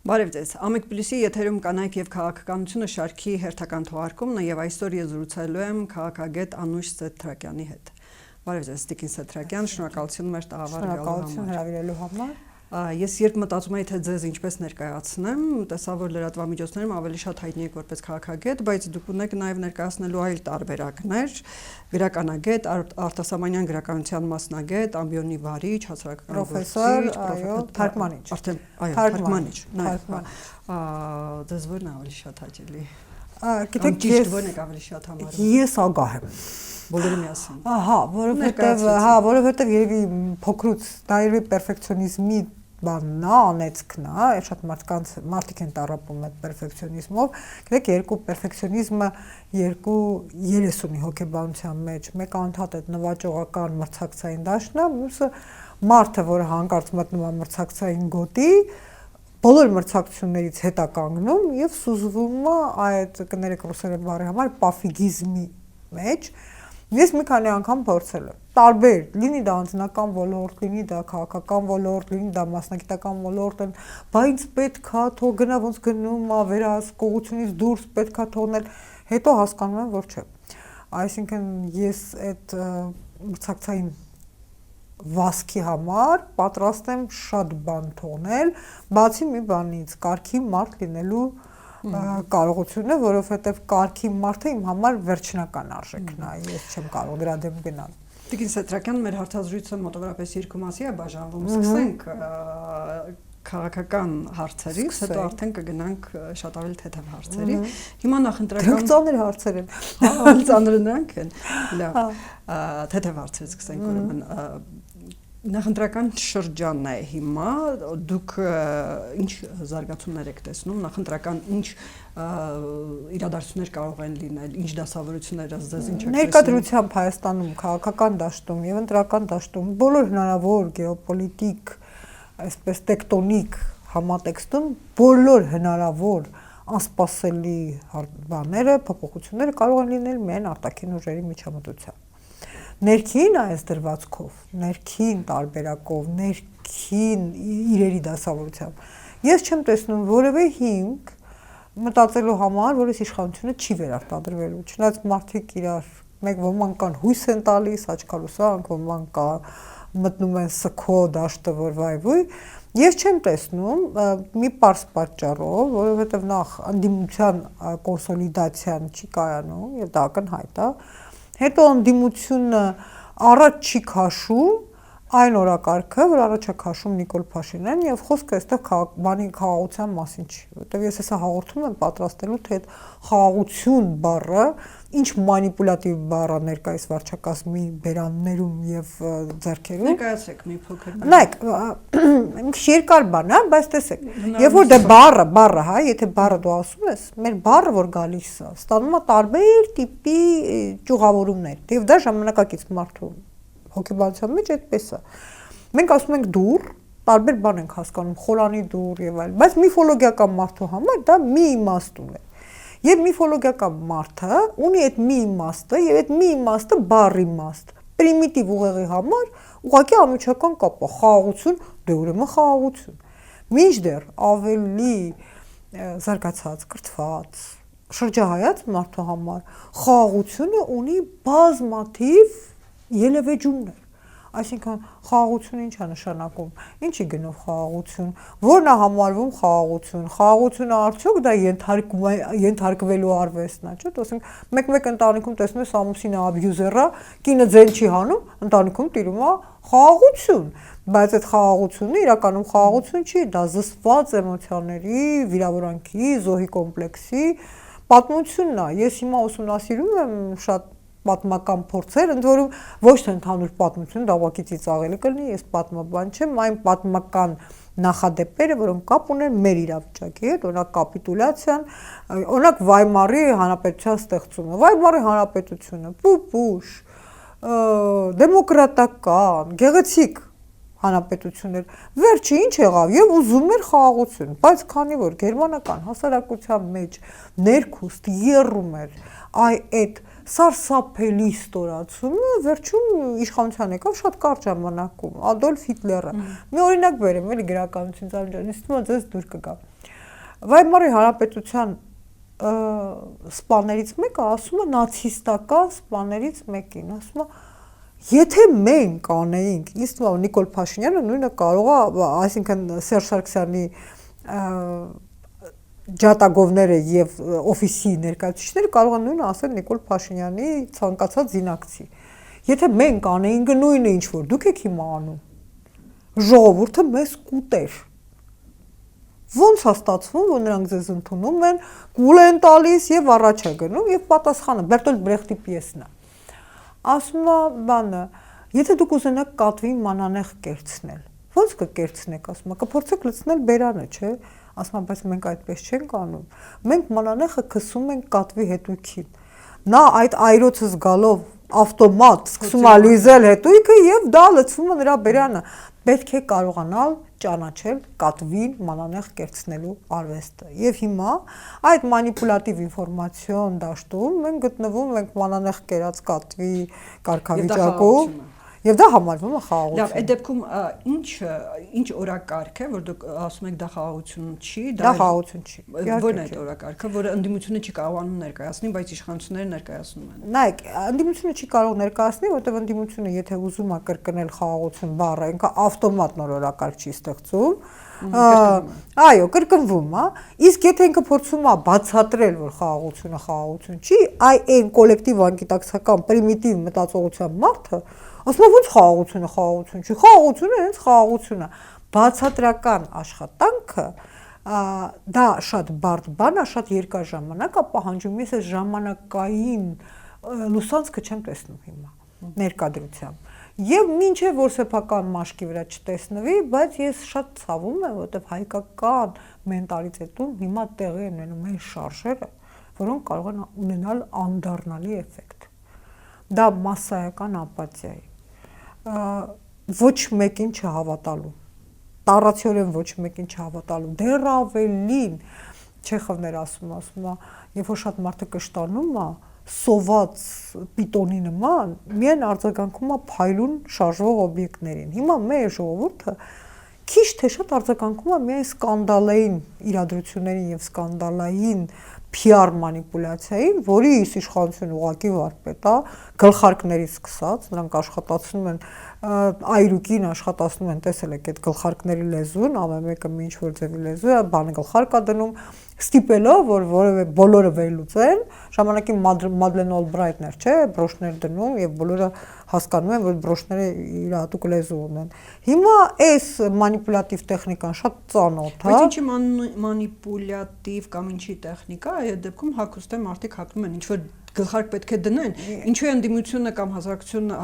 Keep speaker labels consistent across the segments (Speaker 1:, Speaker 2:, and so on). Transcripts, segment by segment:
Speaker 1: Բարև ձեզ, Ամիկ Պլյուսի եթերում կանայք եւ քաղաքականությունը շարքի հերթական թողարկումն է եւ այսօր ես զրուցելու եմ քաղաքագետ Անուշ Սեթրակյանի հետ։ Բարև ձեզ, Տիկին Սեթրակյան, շնորհակալություն մեր տաղավար
Speaker 2: Շնորհակալություն հրավիրելու համար։
Speaker 1: Ես երբ մտածում եի թե ձեզ ինչպես ներկայացնեմ, տեսա որ լրատվամիջոցներում ավելի շատ հայտնի եք որպես քաղաքագետ, բայց դուք ունեք նաև ներկայացնելու այլ տարբերակներ՝ գրականագետ, արտասահմանյան գրականության մասնագետ, ամբիոնի վարիչ, հասարակական
Speaker 2: պրոֆեսոր, այո, թարգմանիչ։
Speaker 1: Արդեն, այո, թարգմանիչ, նաև։ Ձեզ որն է ավելի շատ հաճելի։
Speaker 2: Գիտեք,
Speaker 1: որն եք ավելի շատ համարում։
Speaker 2: Ես ագահ եմ։
Speaker 1: Բոլորը միասին։
Speaker 2: Որովհետև երևի փոքրուց դա երևի պերֆեկցիոնիզմի բանն է, անեծքն է, շատ մարդիկ են տառապում այդ պերֆեկցիոնիզմով։ Գիտեք, երկու պերֆեկցիոնիզմը երկու երես ունի հոգեբանության մեջ, մեկը անդադ այդ նվաճողական մրցակցային դաշտն է, մյուսը մարդը, որը հանկարծ մտնում է մրցակցային գոտի, բոլոր մրցակցություններից հետ է կանգնում եւ սուզվում է այդ կներեք ռուսերեն բառի համար պաֆիգիզմի մեջ։ Ես մի քանի անգամ փորձել եմ։ Տարբեր, լինի դա անձնական ոլորտ, լինի դա քաղաքական ոլորտ, լինի դա մասնագիտական ոլորտ, բա ինձ պետքա թող գնա ոնց գնում է, վերահսկողությունից դուրս պետքա թողնել, հետո հասկանում եմ, որ չէ։ Այսինքն ես այդ մրցակցային վասկի համար պատրաստ եմ շատ բան թողնել, բացի մի բանից, կարգի մարդ լինելու կարողությունը, որովհետև կարգի մարդը իմ համար վերջնական արժեքն է, ես չեմ կարող դրա դեմ գնալ։
Speaker 1: Տիկին Սեթրակյան, մեր հարցազրույցը մոտավորապես երկու մասի է բաժանվում։ Սկսենք քաղաքական հարցերից, հետո արդեն կգնանք շատ ավելի թեթև հարցերի։ Հիմա նախընտրական
Speaker 2: ծանր հարցեր են։
Speaker 1: Հա, ծանրը նրանք են։ Լավ, թեթև հարցերից սկսենք ուրեմն Նախընտրական շրջանն է հիմա, դուք ինչ զարգացումներ եք տեսնում, նախընտրական ինչ իրադարձություններ կարող են լինել, ինչ դասավորություններ ըստ ձեզ ինչ եք տեսնում։
Speaker 2: Ներկայությամբ Հայաստանում քաղաքական դաշտում եւ ընտրական դաշտում բոլոր հնարավոր գեոպոլիտիկ, այսպես տեկտոնիկ համատեքստում բոլոր հնարավոր անսպասելի բաները, փոփոխությունները կարող են լինել միայն արտաքին ուժերի միջամտությամբ։ Ներքին այս դրվածքով, ներքին տարբերակով, ներքին իրերի դասավորությամբ ես չեմ տեսնում որևէ հիմք մտածելու համար, որ այս իշխանությունը չի վերարտադրվելու։ Չնայած մարդիկ իրար մեկ ոմանք կան հույս են տալիս, աչքալուսանք, ոմանք կա մտնում են սքո դաշտը, որ վայ, ես չեմ տեսնում մի պարզ պատճառով, որովհետև նախ անդիմության կոնսոլիդացիան չի կայանում եւ դա ակնհայտ է։ Հետո անդիմությունը առաջ չի քաշում այն օրակարգը, որ առաջ է քաշում Նիկոլ Փաշինյանն եւ խոսքը այստեղ բանի խաղաղության մասին չի, որտեւ ես հեսա հաղորդում եմ պատրաստելու թե այդ խաղաղություն բառը ինչ մանիպուլատիվ բառ է ներկայիս վարչակազմի բերաններում եւ ձեռքերում։
Speaker 1: Ներկայացեք մի փոքր։
Speaker 2: Նայեք, երկար բան է, բայց տեսեք, երբ որ դե բառը, հա, եթե բառը դու ասում ես, մեր բառը որ գալիս է, ստանում է տարբեր տիպի ճյուղավորումներ, եւ դա ժամանակակից մարդու հոգեբանության մեջ այդպես է։ Մենք ասում ենք դուր, տարբեր բան ենք հասկանում, խորանի դուր եւ այլ, բայց միֆոլոգիական մարդու համար դա մի իմաստ ունի։ Եվ միֆոլոգիական մարդը ունի այդ մի իմաստը եւ այդ մի իմաստը բառ իմաստ։ Պրիմիտիվ ուղեղի համար ուղղակի անմիջական կապ է, խաղաղություն, դե ուրեմն խաղաղություն։ Մինչդեռ ավելի զարգացած, կրթված, շրջահայաց մարդու համար խաղաղությունը ունի բազմաթիվ ելևէջումներ։ Այսինքն խաղաղությունը ինչ է նշանակում, ինչի գնով խաղաղություն, որն է համարվում խաղաղություն, խաղաղությունը արդյոք դա ենթարկվելու արվեստն է, չէ՞, ասենք մեկ-մեկ ընտանիքում տեսնում ես ամուսինը աբյուզեր է, կինը ձեն չի հանում, ընտանիքում տիրում է խաղաղություն, բայց այդ խաղաղությունը իրականում խաղաղություն չի, դա զսպված էմոցիաների, վիրավորանքի, զոհի կոմպլեքսի պատմությունն է։ Ես հիմա ուսումնասիրում եմ շատ պատմական փորձեր, ընդ որում ոչ թե ընդհանուր պատմություն, դա ուղղակի ծիծաղելի կլինի, ես պատմաբան չեմ, այն պատմական նախադեպերը, որոնք կապ ունեն մեր իրավիճակի հետ, օրինակ կապիտուլյացիան, օրինակ Վայմարի հանրապետության ստեղծումը, Վայմարի հանրապետությունը, պուպուշ, դեմոկրատական, գեղեցիկ հանրապետություններ, վերջը ինչ եղավ եւ ուզում էր խաղաղություն, բայց քանի որ գերմանական հասարակության մեջ ներքուստ եռում էր այդ սարսափելի ստորացումը, վերջում իշխանության եկավ շատ կարճ ժամանակում Ադոլֆ Հիտլերը։ Մի օրինակ բերեմ, էլի գրականությունից անջան, ինձ թվում է ձեզ դուր կգա։ Վայմարի հանրապետության սպաներից մեկը ասում է նացիստական սպաներից մեկին, ասում է եթե մենք անեինք, ինձ թվում է Նիկոլ Փաշինյանը նույնը կարող է, այսինքն Սերժ Սարգսյանի ջատագովները եւ օֆիսի ներկայացուցիչները կարող են նույնը ասել Նիկոլ Փաշինյանի ցանկացած զինակցի։ Եթե մենք անեինք նույնը ինչ որ դուք եք հիմա անում, ժողովուրդը մեզ կուտեր։ Ոնց է ստացվում, որ նրանք ձեզ ընդունում են, գուլ են տալիս եւ առաջ է գնում եւ պատասխանը Բերտոլտ Բրեխտի պիեսն է։ Ասում է բանը, եթե դուք ուզենաք կատվին մանանեխ կերցնել, ոնց կկերցնեք, ասում է, կփորձեք լցնել բերանը, չէ՞։ Ասում է, բայց մենք այդպես չենք անում։ Մենք մանանեխը քսում ենք կատվի հետույքին։ Նա այդ այրոցը զգալով ավտոմատ սկսում է լիզել հետույքը եւ դա լցվում է նրա բերանը։ Պետք է կարողանալ ճանաչել կատվին մանանեխ կերցնելու արվեստը։ Եւ հիմա այդ մանիպուլատիվ ինֆորմացիոն դաշտում մենք գտնվում ենք մանանեխ կերած կատվի կարգավիճակում եւ դա համարվում է խաղաղություն։
Speaker 1: Լավ, այդ դեպքում ինչ օրակարգ է, որ դուք ասում եք դա խաղաղություն չի,
Speaker 2: դա խաղաղություն չի։
Speaker 1: Ո՞րն է այդ օրակարգը, որը ընդդիմությունը չի կարողանում ներկայացնել, բայց իշխանությունները ներկայացնում են։
Speaker 2: Նայեք, ընդդիմությունը չի կարող ներկայացնել, որտեղ ընդդիմությունը եթե ուզում է կրկնել խաղաղություն բառը, ինքը ավտոմատ նոր օրակարգ չի ստեղծում։ Այո, կրկնվում է։ Իսկ եթե ինքը փորձում է բացատրել, որ խաղաղությունը խաղաղություն չի, այն կոլեկտիվ անկիտակցական պրիմիտիվ մտածողության մարդը ասում է ոնց խաղաղությունը խաղաղություն չի, խաղաղությունը հենց խաղաղություն է։ Բացատրական աշխատանքը դա շատ բարդ բան է, շատ երկար ժամանակ է պահանջում, ես այս ժամանակային լուսանցքը չեմ տեսնում հիմա ներկայությամբ։ Եվ մինչև որ սեփական մաշկի վրա չտեսնվի, բայց ես շատ ցավում եմ, որովհետև հայկական մենտալիտետում հիմա տեղի են ունենում այն շարժերը, որոնք կարող են ունենալ անդառնալի էֆեկտ։ Դա մասսայական ապաթիա է։ Ոչ մեկին չհավատալու, տառացիորեն ոչ մեկին չհավատալու, դեռ ավելին Չեխովն էր ասում է, երբ որ շատ մարդը կշտանում է, սոված պիտոնի նման, միայն արձագանքում է փայլուն շարժվող օբյեկտներին։ Հիմա մեր ժողովուրդը քիչ թե շատ արձագանքում է միայն սկանդալային իրադրություններին եւ սկանդալային PR մանիպուլյացիային, որի իշխանությունը ուղղակի վարպետ է, գլխարկներից սկսած, նրանք աշխատացնում են այրուկին աշխատացնում են, տեսել եք այդ գլխարկների լեզուն, ամեն մեկը ինչ որ ձևի լեզու է, բանը գլխարկ է դնում, ստիպելով, որ որևէ բոլորը վերլուծեն, ժամանակին Մադլեն Օլբրայթն էր, չէ, բրոշներ դնում եւ բոլորը հասկանում են, որ բրոշները իր հատուկ լեզու ունեն։ Հիմա այս մանիպուլատիվ տեխնիկան շատ ծանոթ է։
Speaker 1: Բայց ինչի մանիպուլատիվ կամ ինչի տեխնիկա, այդ դեպքում հակոստե մարդիկ հակնում են, ինչ որ գլխարկ պետք է դնեն, ինչու է ընդդիմությունը կամ հասարակությունը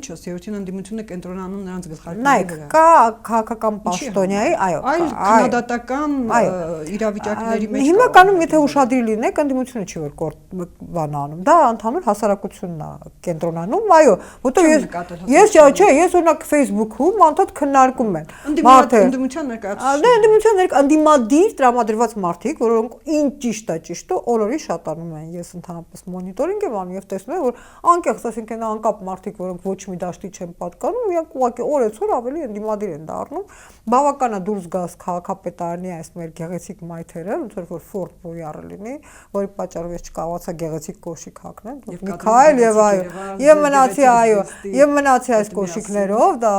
Speaker 1: չէ, երրորդին ընդդիմությունը կենտրոնանում նրանց գլխարկների վրա։
Speaker 2: Նայեք, կա քաղաքական պաշտոնյայի, այո,
Speaker 1: քննադատական իրավիճակների մեջ։
Speaker 2: Հիմնականում եթե ուշադիր լինեք, ընդդիմությունը չի որ բան անում։ Դա ընդհանուր հասարակությունն է կենտրոնանում, այո, որտեղ ես օրինակ Facebook-ում անդադ քննարկում են։
Speaker 1: Ընդդիմության ներկայացուցիչ։
Speaker 2: Ընդդիմության ընդդիմադիր տրամադրված մարդիկ, որոնք ինչ ճիշտ է, օրորի շատանում են։ Ես ընդհանրապես մոնիտորինգ եմ անում եւ տեսնում եմ, որ անկեղծ ասենք անկապ մարդիկ, որոնք ոչ մի դաշտի չեն պատկանում, իրանք ուղղակի օրեցօր ավելի ընդդիմադիր են դառնում։ Բավական է դուրս գաս քաղաքապետարանի այս մեր գեղեցիկ մայթերը, ոնց որ Ֆորդ Բոյարը լինի, որի պատճառով ես չկարողացա գեղեցիկ կոշիկ հագնել, Միքայել եւ այո, եւ մնացի այս կոշիկներով, դա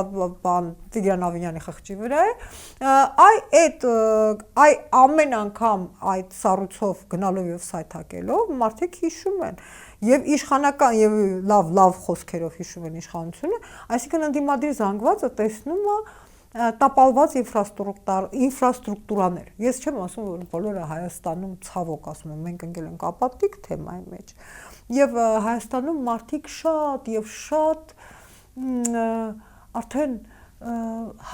Speaker 2: բան Տիգրան Ավինյանի խղճի վրա է։ Այ ամեն անգամ այդ սառույցով գնալով եւ սայթակելով մարդիկ հիշում են եւ իշխանական եւ լավ խոսքերով հիշում են իշխանությունը, այսինքն ընդդիմադիր զանգվածը տեսնում է տապալված ինֆրաստրուկտուրաներ։ Ես չեմ ասում, որ բոլորը Հայաստանում ցավոք ասում են, մենք ընկել ենք ապատիկ թեմայի մեջ։ Եվ Հայաստանում մարդիկ շատ արդեն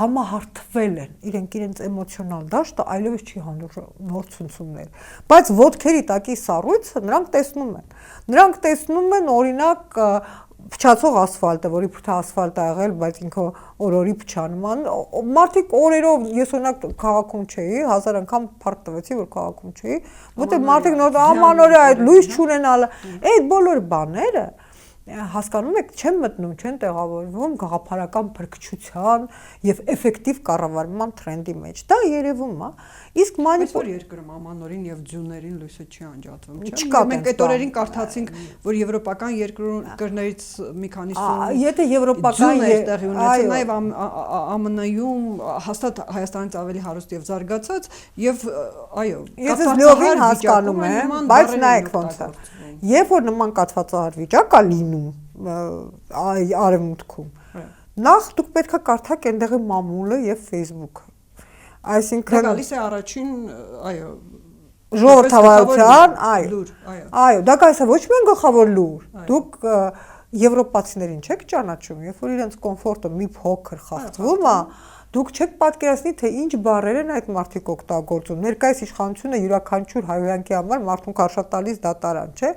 Speaker 2: համահարթվել են, իրենց էմոցիոնալ դաշտը այլևս չի հանդուրժում նոր ցնցումներ, բայց ոտքերի տակի սառույցը նրանք տեսնում են օրինակ փչացող ասֆալտը, որի փութը ասֆալտ է եղել, բայց ինքը օրորի փչանում է, մարդիկ օրերով, ես օրինակ քաղաքում չէի, 1000 անգամ փառք տվեցի, որ քաղաքում չէի, որտեղ մարդիկ նոր ամանորյա այդ լույս չունենալը, այդ բոլոր բաները հասկանում եք, չեն մտնում, չեն տեղավորվում գաղափարական փրկչության եւ էֆեկտիվ կառավարման տրենդի մեջ։ Դա երևում է։ Իսկ
Speaker 1: Այսօր երկրում ամանորին եւ ձյուներին լույսը չի անջատվում, չէ՞։ Մենք այդ օրերին կարդացինք, որ եվրոպական երկրներից մի քանիսը
Speaker 2: եթե եվրոպական
Speaker 1: տեղի ունեցել, նաեւ ԱՄՆ-ում հաստատ Հայաստանից ավելի հարուստ եւ զարգացած եւ այո,
Speaker 2: ես լիովին հասկանում եմ, բայց նայեք ոնց է։ Երբ որ նման կաթվածահար վիճակ է լինում արևմուտքում, նախ դուք պետք է կարդաք այնտեղի մամուլը եւ Facebook-ը։ Այսինքն
Speaker 1: գալիս է առաջին, այո,
Speaker 2: ժողովրդավարության, այո, դա գալիս է ոչ միայն գլխավոր լուր, դուք եվրոպացիներին չեք ճանաչում, երբ որ իրենց կոմֆորտը մի փոքր խախտվում է, դուք չեք պատկերացնի, թե ինչ բառեր են այդ մարդիկ օգտագործում։ Ներկայիս իշխանությունը յուրաքանչյուր հայհոյանքի համար մարդուն կարշատալիս դատարան, չէ՞։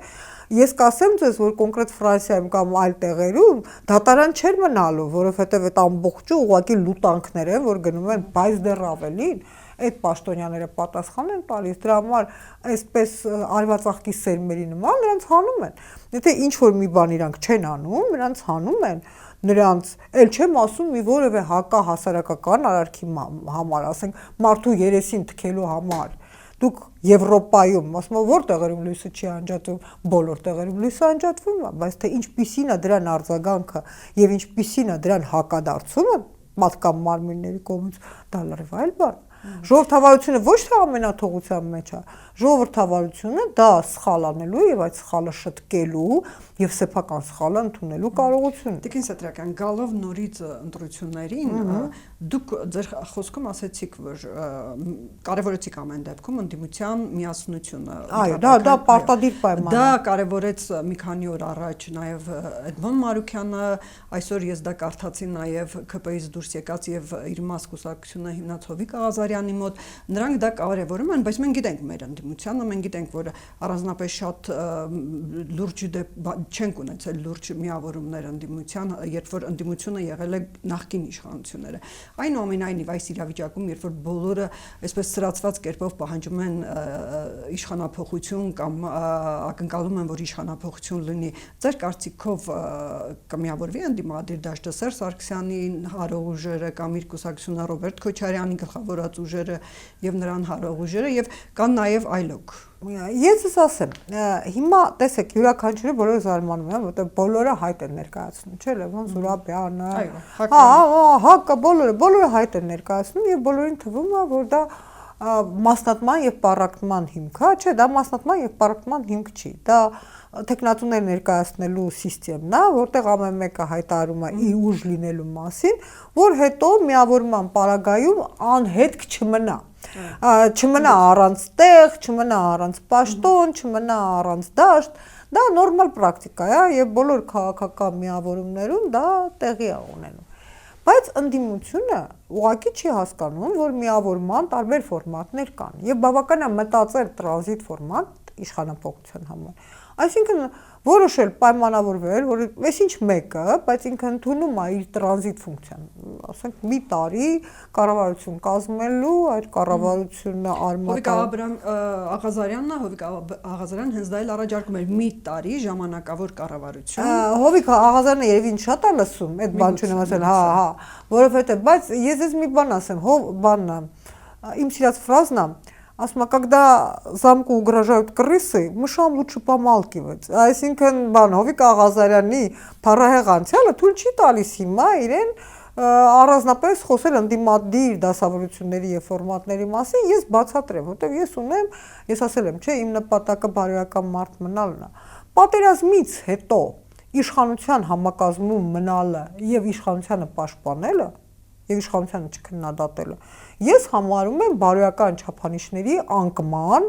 Speaker 2: Ես կասեմ ձեզ, որ կոնկրետ Ֆրանսիայում կամ այլ տեղերում դատարան չէր մնալու, որովհետև այդ ամբողջը ուղղակի լուտանքներ են, որ գնում են, բայց դեռ ավելին այդ պաշտոնյաները պատասխան են տալիս, դրա համար այսպես արվածախտի սերմերի նման նրանց հանում են։ Եթե ինչ որ մի բան իրանք չեն անում, նրանց հանում են, նրանց էլ չեմ ասում մի որևէ հակահասարակական արարքի համար, ասենք մարդու երեսին թքելու համար։ Դուք Եվրոպայում, ասում եմ, որ տեղերում լույսը չի անջատվում, բոլոր տեղերում լույսը անջատվում է, բայց թե ինչպիսին է դրան արձագանքը եւ ինչպիսին է դրան հակադարձումը մարդկային մարմինների կողմից, դա լրիվ այլ բան։ Ժողովրդավարությունը ոչ թե ամենաթողության մեջ է, ժողովրդավարությունը դա սխալ անելու եւ այդ սխալը շտկելու եւ սեփական սխալը ընդունելու կարողությունն է։
Speaker 1: Տիկին Սատրակյան, գալով նորից ընտրություններին, դուք ձեր խոսքում ասացիք, որ կարևորեցիք ամեն դեպքում ընդդիմության միասնությունը։
Speaker 2: Այո, դա պարտադիր պայման է։
Speaker 1: Դա կարևորեց մի քանի օր առաջ նաեւ Էդմոն Մարուկյանը, այսօր ես դա կարդացի նաեւ ԿՊ-ից դուրս եկած եւ իր մաս կուսակցությունը հիմնած Հովիկ Աղազարյանի մոտ, նրանք դա կարևորում են, բայց մենք գիտենք մեր ընդդիմությունը, մենք գիտենք, որ առանձնապես շատ լուրջ չենք ունեցել լուրջ միավորումներ ընդդիմության, երբ որ ընդդիմությունը եղել է նախկին իշխանությունները։ Այնուամենայնիվ այս իրավիճակում, երբ որ բոլորը այսպես սրացված կերպով պահանջում են իշխանափոխություն կամ ակնկալում են, որ իշխանափոխություն լինի, ձեր կարծիքով կմիավորվի ընդդիմադիր դաշտը Սերժ Սարգսյանին հարող ուժերը կամ իր կուսակցությունը Ռոբերտ Քոչարյանի գլխավորած ուժերը եւ նրան հարող ուժերը եւ կան նաեւ այլոք։
Speaker 2: Ես ասեմ, հիմա տեսեք, յուրաքանչյուրը բոլորը զարմանում են, որտեղ բոլորը հայտ են ներկայացնում, չէ՞, Լևոն Զուրաբյանը, հակը բոլորը հայտ են ներկայացնում եւ բոլորին թվում է, որ դա մասնատման եւ պառակտման հիմք է, չէ, դա մասնատման եւ պառակտման հիմք չի։ Դա տեխնատուներ ներկայացնելու համակարգն է, որտեղ ամեն մեկը հայտարարում է իր ուժ լինելու մասին, որ հետո միավորման պարագայում անհետք չմնա։ Չմնա առանց տեղ, չմնա առանց պաշտոն, չմնա առանց դաշտ, դա նորմալ պրակտիկա է եւ բոլոր քաղաքական միավորումներում դա տեղի է ունենում։ Բայց ընդդիմությունը ուղղակի չի հասկանում, որ միավորման տարբեր ֆորմատներ կան եւ բավական է մտածել տրանզիտ ֆորմատ իշխանապողության համար։ Այսինքն որոշել պայմանավորվել, որ այսինչ մեկը, բայց ինքը ընդունում է իր տրանզիտ ֆունկցիան, ասենք մի տարի կառավարություն կազմելու, այդ կառավարությունը
Speaker 1: Հովիկ Աղազարյանն է, Հովիկ Աղազարյանն հենց դա էլ առաջարկում էր մի տարի ժամանակավոր կառավարություն։
Speaker 2: Հովիկ Աղազարյանը երևի շատ է լսում, այդ բան չունեմ ասել, որովհետեւ, բայց ես ես մի բան ասեմ, իմ սիրած ֆրազն է, ասма, когда замку угрожают крысы, мышам лучше помалкивать. Այսինքն բան Հովիկ Աղազարյանի փառահեղ անցյալը թույլ չի տալիս հիմա իրեն առանձնապես խոսել ընդդիմադիր դասավորությունների եւ ֆորմատների մասին, ես բացատրեմ, որտեղ ես ասել եմ, չէ, իմ նպատակը բարոյական մարդ մնալն է։ Պատերազմից հետո իշխանության համակազմում մնալը եւ իշխանությանը պաշտպանելը եւ իշխանությանը չքննադատելը ես համարում եմ բարոյական չափանիշների անկման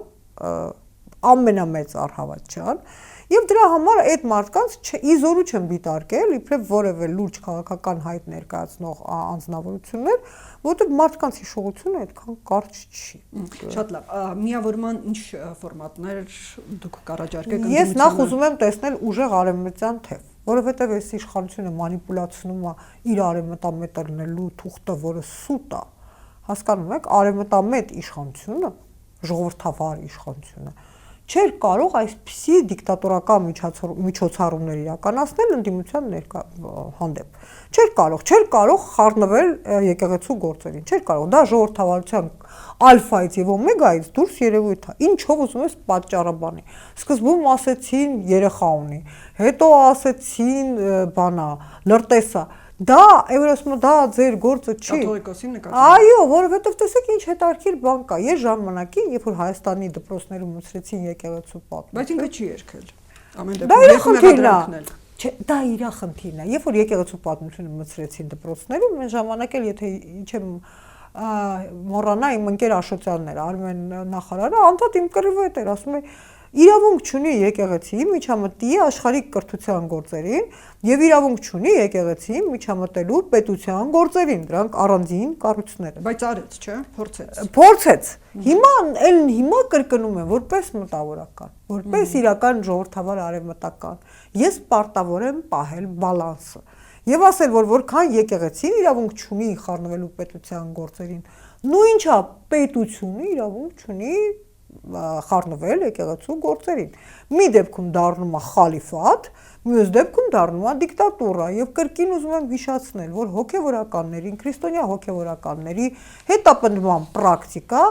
Speaker 2: ամենամեծ առհավատչան եւ դրա համար այդ մարդկանց իզորու չեմ դիտարկել իբրև որևէ լուրջ քաղաքական հայտ ներկայացնող անձնավորություններ, որտեղ մարդկանց հիշողությունը այդքան կարճ չի։
Speaker 1: Շատ լավ, միավորման ինչ ֆորմատներ դուք կառաջարկեք։
Speaker 2: Ես նախ ուզում եմ տեսնել ուժեղ արևմտյան թեւ, որովհետեւ այս իշխանությունը մանիպուլացնում է իր արևմտամետ լինելու թուղթը, որը սուտ է։ Հասկանում եք, արևմտամետ իշխանությունը, ժողովրդավար իշխանությունը չէր կարող այսպիսի դիկտատորական միջոցառումներ իրականացնել ընդդիմության հանդեպ։ Չէր կարող խառնվել եկեղեցու գործերին, չէր կարող, դա ժողովրդավարության ալֆայից եւ օմեգայից դուրս երևույթ է։ Ինչով ուզում ես պատճառը բանի։ Սկզբում ասեցին երեխա ունի, հետո ասեցին բանա, լրտեսա։ Դա Եվրոսմո դա ձեր գործը չի։
Speaker 1: Կաթողիկոսին նկատի։
Speaker 2: Այո, որովհետև տեսեք ինչ հետաքրքիր բան կա։ Ես ժամանակին, երբ որ Հայաստանի դպրոցներում մցրեցին եկեղեցու պատմություն։
Speaker 1: Բայց ինքը չի երգել։ Ամեն
Speaker 2: Դա իր խնդիրն է։ Չէ, դա իր խնդիրն է։ Երբ որ եկեղեցու պատմությունը մցրեցին դպրոցներում, այն ժամանակ էլ եթե ինչեմ մոռանա իմ ընկեր Աշոտյաններ, Արմեն նախարարը, անդադ իմ կռիվը էր, ասում է իրավունք չունի եկեղեցի միջամտի աշխարհիկ կրթության գործերին եւ իրավունք չունի եկեղեցի միջամտելու պետության գործերին, դրանք առանձին կառույցներ են։
Speaker 1: Բայց արեց, չէ՞,
Speaker 2: Փորձեց։ Հիմա կրկնում եմ որպես մտավորական, որպես իրական ժողովրդավար արևմտական։ Ես պարտավոր եմ պահել բալանսը եւ ասել, որ որքան եկեղեցին իրավունք չունի խառնվելու պետության գործերին, նույնչափ պետությունը իրավունք չունի խառնվել եկեղեցու գործերին։ Մի դեպքում դառնում է խալիֆատ, մյուս դեպքում դառնում է դիկտատուրա եւ կրկին ուզում եմ հիշեցնել, որ հոգեվորականներին, քրիստոնյա հոգեվորականների հետապնդման պրակտիկա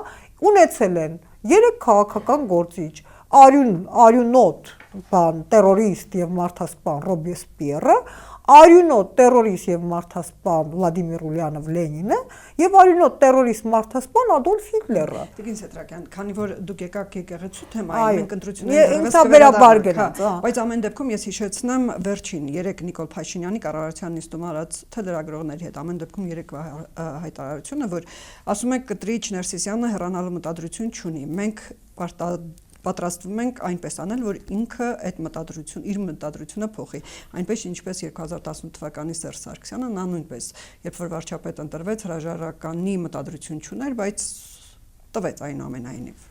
Speaker 2: ունեցել են 3 քաղաքական գործիչ՝ արյունոտ տերորիստ եւ մարդասպան Ռոբեսպիերը, արյունոտ տերորիստ եւ մարդասպան Վլադիմիր Ուլյանով Լենինը եւ արյունոտ տերորիստ մարդասպան Ադոլֆ Հիտլերը։
Speaker 1: Տիկին Սետրակյան, քանի որ դուք եկաք եկեղեցու թեմային, մենք
Speaker 2: ընտրությունների
Speaker 1: բայց ամեն դեպքում ես հիշեցնեմ վերջին 3 Նիկոլ Փաշինյանի կառավարության նիստում արած թելերագրողների հետ ամեն դեպքում 3 հայտարարությունը, որ ասում է կտրիչ Ներսիսյանը հեռանալու մտադրություն չունի։ Մենք պատրաստվում ենք այնպես անել, որ ինքը այդ իր մտադրությունը փոխի, այնպես ինչպես 2018 թվականի Սերժ Սարգսյանը, նա նույնպես, երբ որ վարչապետ ընտրվեց, հրաժարականի մտադրություն չուներ, բայց տվեց այնուամենայնիվ։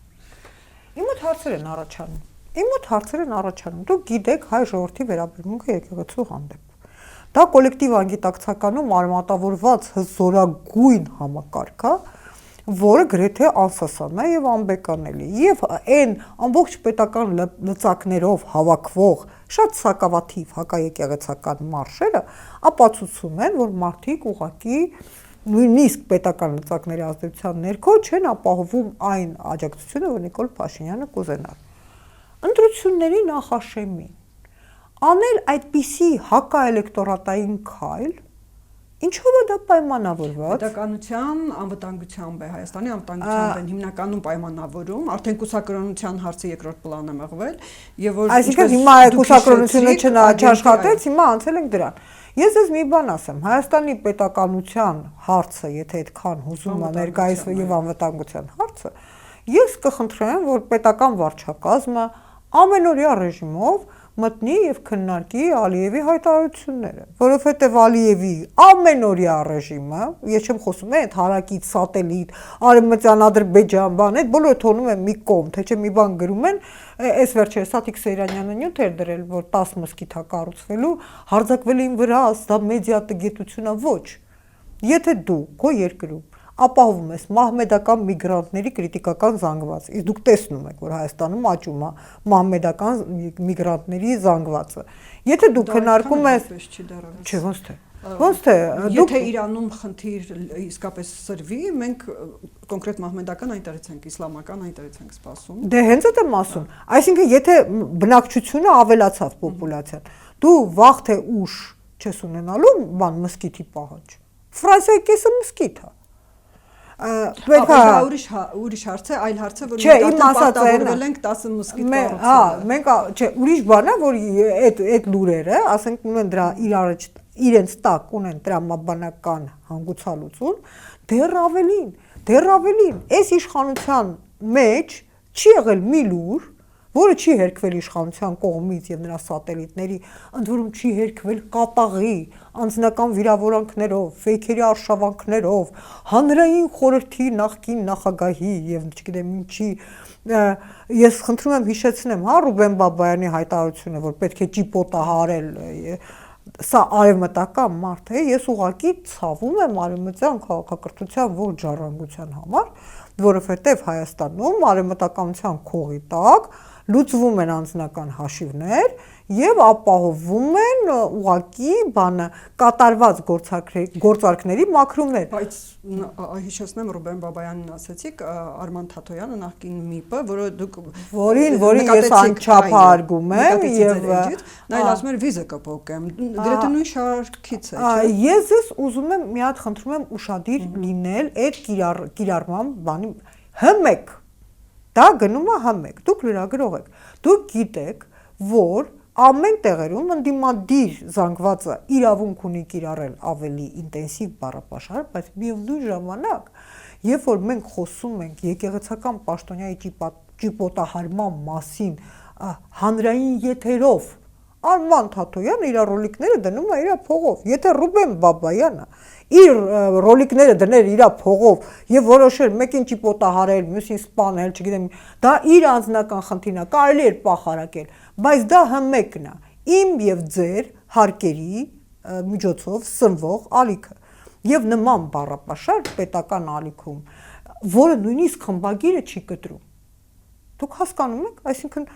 Speaker 2: Իմ մոտ հարցեր են առաջանում։ Դուք գիտեք հայ ժողովրդի վերաբերմունքը եկեղեցու հանդեպ։ Դա կոլեկտիվ անգիտակցականում արմատավորված հզորագույն համակարգ է, որը գրեթե անսասան է եւ անբեկանելի եւ այն ամբողջ պետական լծակներով հավաքվող շատ սակավաթիվ հակաեկեղեցական մարշերը ապացուցում են, որ մարդիկ ուղղակի նույնիսկ պետական լծակների ազդեցության ներքո չեն ապահովում այն աջակցությունը, որ Նիկոլ Փաշինյանը կուզենար։ Ընտրությունների նախաշեմին անել այդպիսի հակաէլեկտորատային քայլ ինչով է դա պայմանավորված։
Speaker 1: Պետականության անվտանգությամբ է, Հայաստանի անվտանգությամբ են հիմնականում պայմանավորում, արդեն կուսակրոնության հարցը երկրորդ պլան է մղվել, եւ որ
Speaker 2: այսինքն հիմա կուսակրոնությունը չաշխատեց, հիմա անցել ենք դրան։ Ես ձեզ մի բան ասեմ, Հայաստանի պետականության հարցը, եթե այդքան հուզում է ներկայիս եւ անվտանգության հարցը, ես կխնդրեմ, որ պետական վարչակազմը ամենօրյա ռեժիմով մտնի եւ քննարկի Ալիևի հայտարարությունները, որովհետեւ Ալիևի ամենօրյա ռեժիմը, ես չեմ խոսում այդ հարակից սատելիտ, արևմտյան Ադրբեջան, բան, այդ բոլորը թողնում են մի կողմ, թե չէ մի բան գրում են, այս վերջերս Սաթիկ Սեյրանյանը նյութ էր դրել, որ 10 մզկիթ է կառուցվելու, հարձակվել էին վրա, դա մեդիա տգետություն է, ոչ։ Եթե դու քո երկրում ապահովում ես մահմեդական միգրանտների քրիտիկական զանգված։ Իսկ դուք տեսնում եք, որ Հայաստանում աճում է մահմեդական միգրանտների զանգվածը։ Եթե դուք քննարկում ես, չէ, ոնց թե,
Speaker 1: եթե Իրանում խնդիր իսկապես սրվի, մենք կոնկրետ մահմեդական այնտեղից ենք, իսլամական այնտեղից ենք սպասում։
Speaker 2: Դե հենց այդ եմ ասում։ Այսինքն, եթե բնակչությունը ավելացավ պոպուլացիան, դու վաղ թե ուշ չես ունենալու բան մզկիթի պահանջ։ Ֆրանսիայի կեսը մզկիթ է։
Speaker 1: Ուրիշ հարց է, այլ հարց է, որ մենք պարտավորվել ենք 10 մզկիթ կառուցել։
Speaker 2: Հա, մենք չէ, ուրիշ բան է, որ այդ լուրերը, ասենք ունեն դրա իրենց տակ ունեն տրամաբանական հանգուցալուծում, դեռ ավելին, այս իշխանության մեջ չի եղել մի լուր, որը չի հերքվել իշխանության կողմից եւ նրա սատելիտների, ընդ որում չի հերքվել կատաղի, անձնական վիրավորանքներով, ֆեյքերի արշավանքներով, հանրային խորհրդի նախկին նախագահի եւ չգիտեմ ինչի, ես խնդրում եմ հիշեցնեմ, հա, Ռուբեն Բաբայանի հայտարարությունը, որ պետք է ճիպոտա հարել, սա արևմտական մարդ է, ես ուղղակի ցավում եմ արևմտյան քաղաքակրթության ողջ ժառանգության համար, որովհետև Հայաստանում արևմտականության քողի տակ լուծվում են անձնական հաշիվներ եւ ապահովում են ուղղակի բանը կատարված գործարքների մաքրումներ։
Speaker 1: Բայց հիշեցնեմ Ռուբեն Բաբայանին ասացիք Արման Թաթոյանը նախկին ՄԻՊ-ը, որը դուք
Speaker 2: որին ես անչափահարգում եմ եւ
Speaker 1: նա ասում էր վիզը կփոկեմ, գրեթե նույն շարքից է, չէ՞։
Speaker 2: Ես ուզում եմ մի հատ խնդրում եմ ուշադիր լինել այդ կիրառման բանի հմեք։ Դա գնում է հմեք։ Դուք լրագրող եք։ Դուք գիտեք, որ ամեն տեղերում ընդդիմադիր զանգվածը իրավունք ունի կիրառել ավելի ինտենսիվ բառապաշար, բայց միևնույն ժամանակ, երբ որ մենք խոսում ենք եկեղեցական պաշտոնյայի ճիպոտահարման մասին հանրային եթերով, Արման Թաթոյանը իր ռոլիկները դնում է իր փողով։ Եթե Ռուբեն Բաբայանը իր ռոլիկները դներ իր փողով եւ որոշեր մեկին ճիպոտահարել, մյուսին սպանել, չգիտեմ, դա իր անձնական խնդիրն է, կարելի էր պախարակել, բայց դա հմեկն է։ Իմ եւ ձեր հարկերի միջոցով սնվող ալիքը։ Եվ նման բառապաշար պետական ալիքում, որը նույնիսկ խմբագիրը չի կտրում։ Դուք հասկանում եք, այսինքն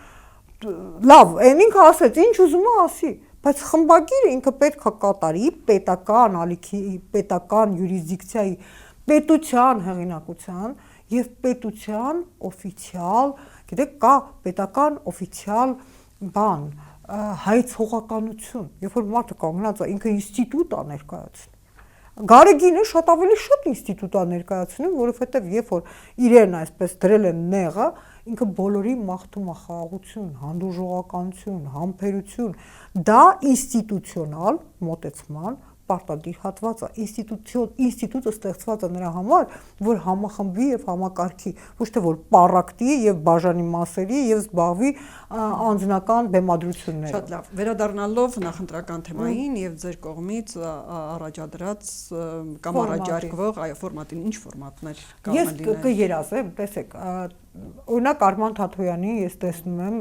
Speaker 2: լավ, այն ինքը ասեց, ինչ ուզում է ասի, բայց խմբագիրը ինքը պետք է կատարի պետական ալիքի, պետական յուրիսդիկցիայի, պետության հեղինակության եւ պետության օֆիցիալ, գիտեք, կա պետական օֆիցիալ բան, հայցողականություն, երբ որ մարդը կանգնած է, ինքը ինստիտուտ է ներկայացնում։ Գարեգինը շատ ավելի շատ ինստիտուտ է ներկայացնում, որովհետև երբ որ իրեն այսպես դրել են նեղը, ինքը բոլորի մաղթում է խաղաղություն, հանդուրժողականություն, համբերություն, դա ինստիտուցիոնալ մոտեցման պարտադիր հատված է, ինստիտուտը ստեղծված է նրա համար, որ համախմբվի եւ համակարգի, ոչ թե որ պառակտի եւ բաժանի մասերի եւ զբաղվի անձնական բեմադրություններով։
Speaker 1: Շատ լավ, վերադառնալով նախընտրական թեմային եւ ձեր կողմից առաջադրած կամ առաջարկվող այո ֆորմատին, ինչ ֆորմատներ կարող են լինել։
Speaker 2: Ես կերազեմ, տեսեք, օրինակ Արման Թաթոյանի ես տեսնում եմ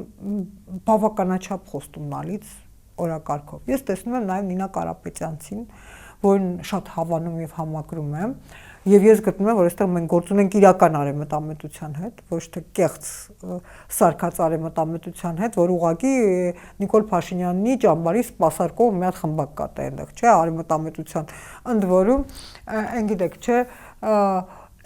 Speaker 2: բավականաչափ խոստումնալից օրակարգով։ Ես տեսնում եմ նաև Նինա Կարապետյանցին, որին շատ հավանում եւ համակրում եմ, եւ ես գտնում եմ, որ այստեղ մենք գործ ունենք իրական արևմտամետության հետ, ոչ թե կեղծ սարքած արևմտամետության հետ, որ ուղղակի Նիկոլ Փաշինյանի ճամբարի սպասարկող մի հատ խմբակ կա այնտեղ, չէ, արևմտամետության, ընդ որում, այն գիտեք, չէ,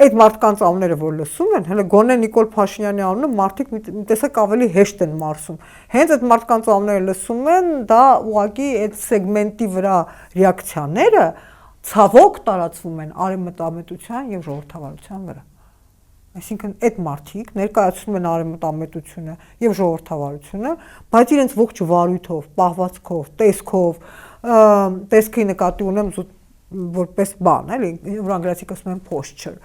Speaker 2: այդ մարդկանց անունները որ լսում են, հələ գոնե Նիկոլ Փաշինյանի անունը մարդիկ մի տեսակ ավելի հեշտ են մարսում։ Հենց այդ մարդկանց անունները լսում են, դա ուղղակի այդ սեգմենտի վրա ռեակցիաները ցավոք տարածվում են արևմտամետության եւ ժողովրդավարության վրա։ Այսինքն այդ մարդիկ ներկայացնում են արևմտամետությունը եւ ժողովրդավարությունը, բայց իրենց ողջ վարույթով, պահվածքով, տեսքի նկատի ունեմ որպես բան, էլի, վրանգրացիք ասում են posture,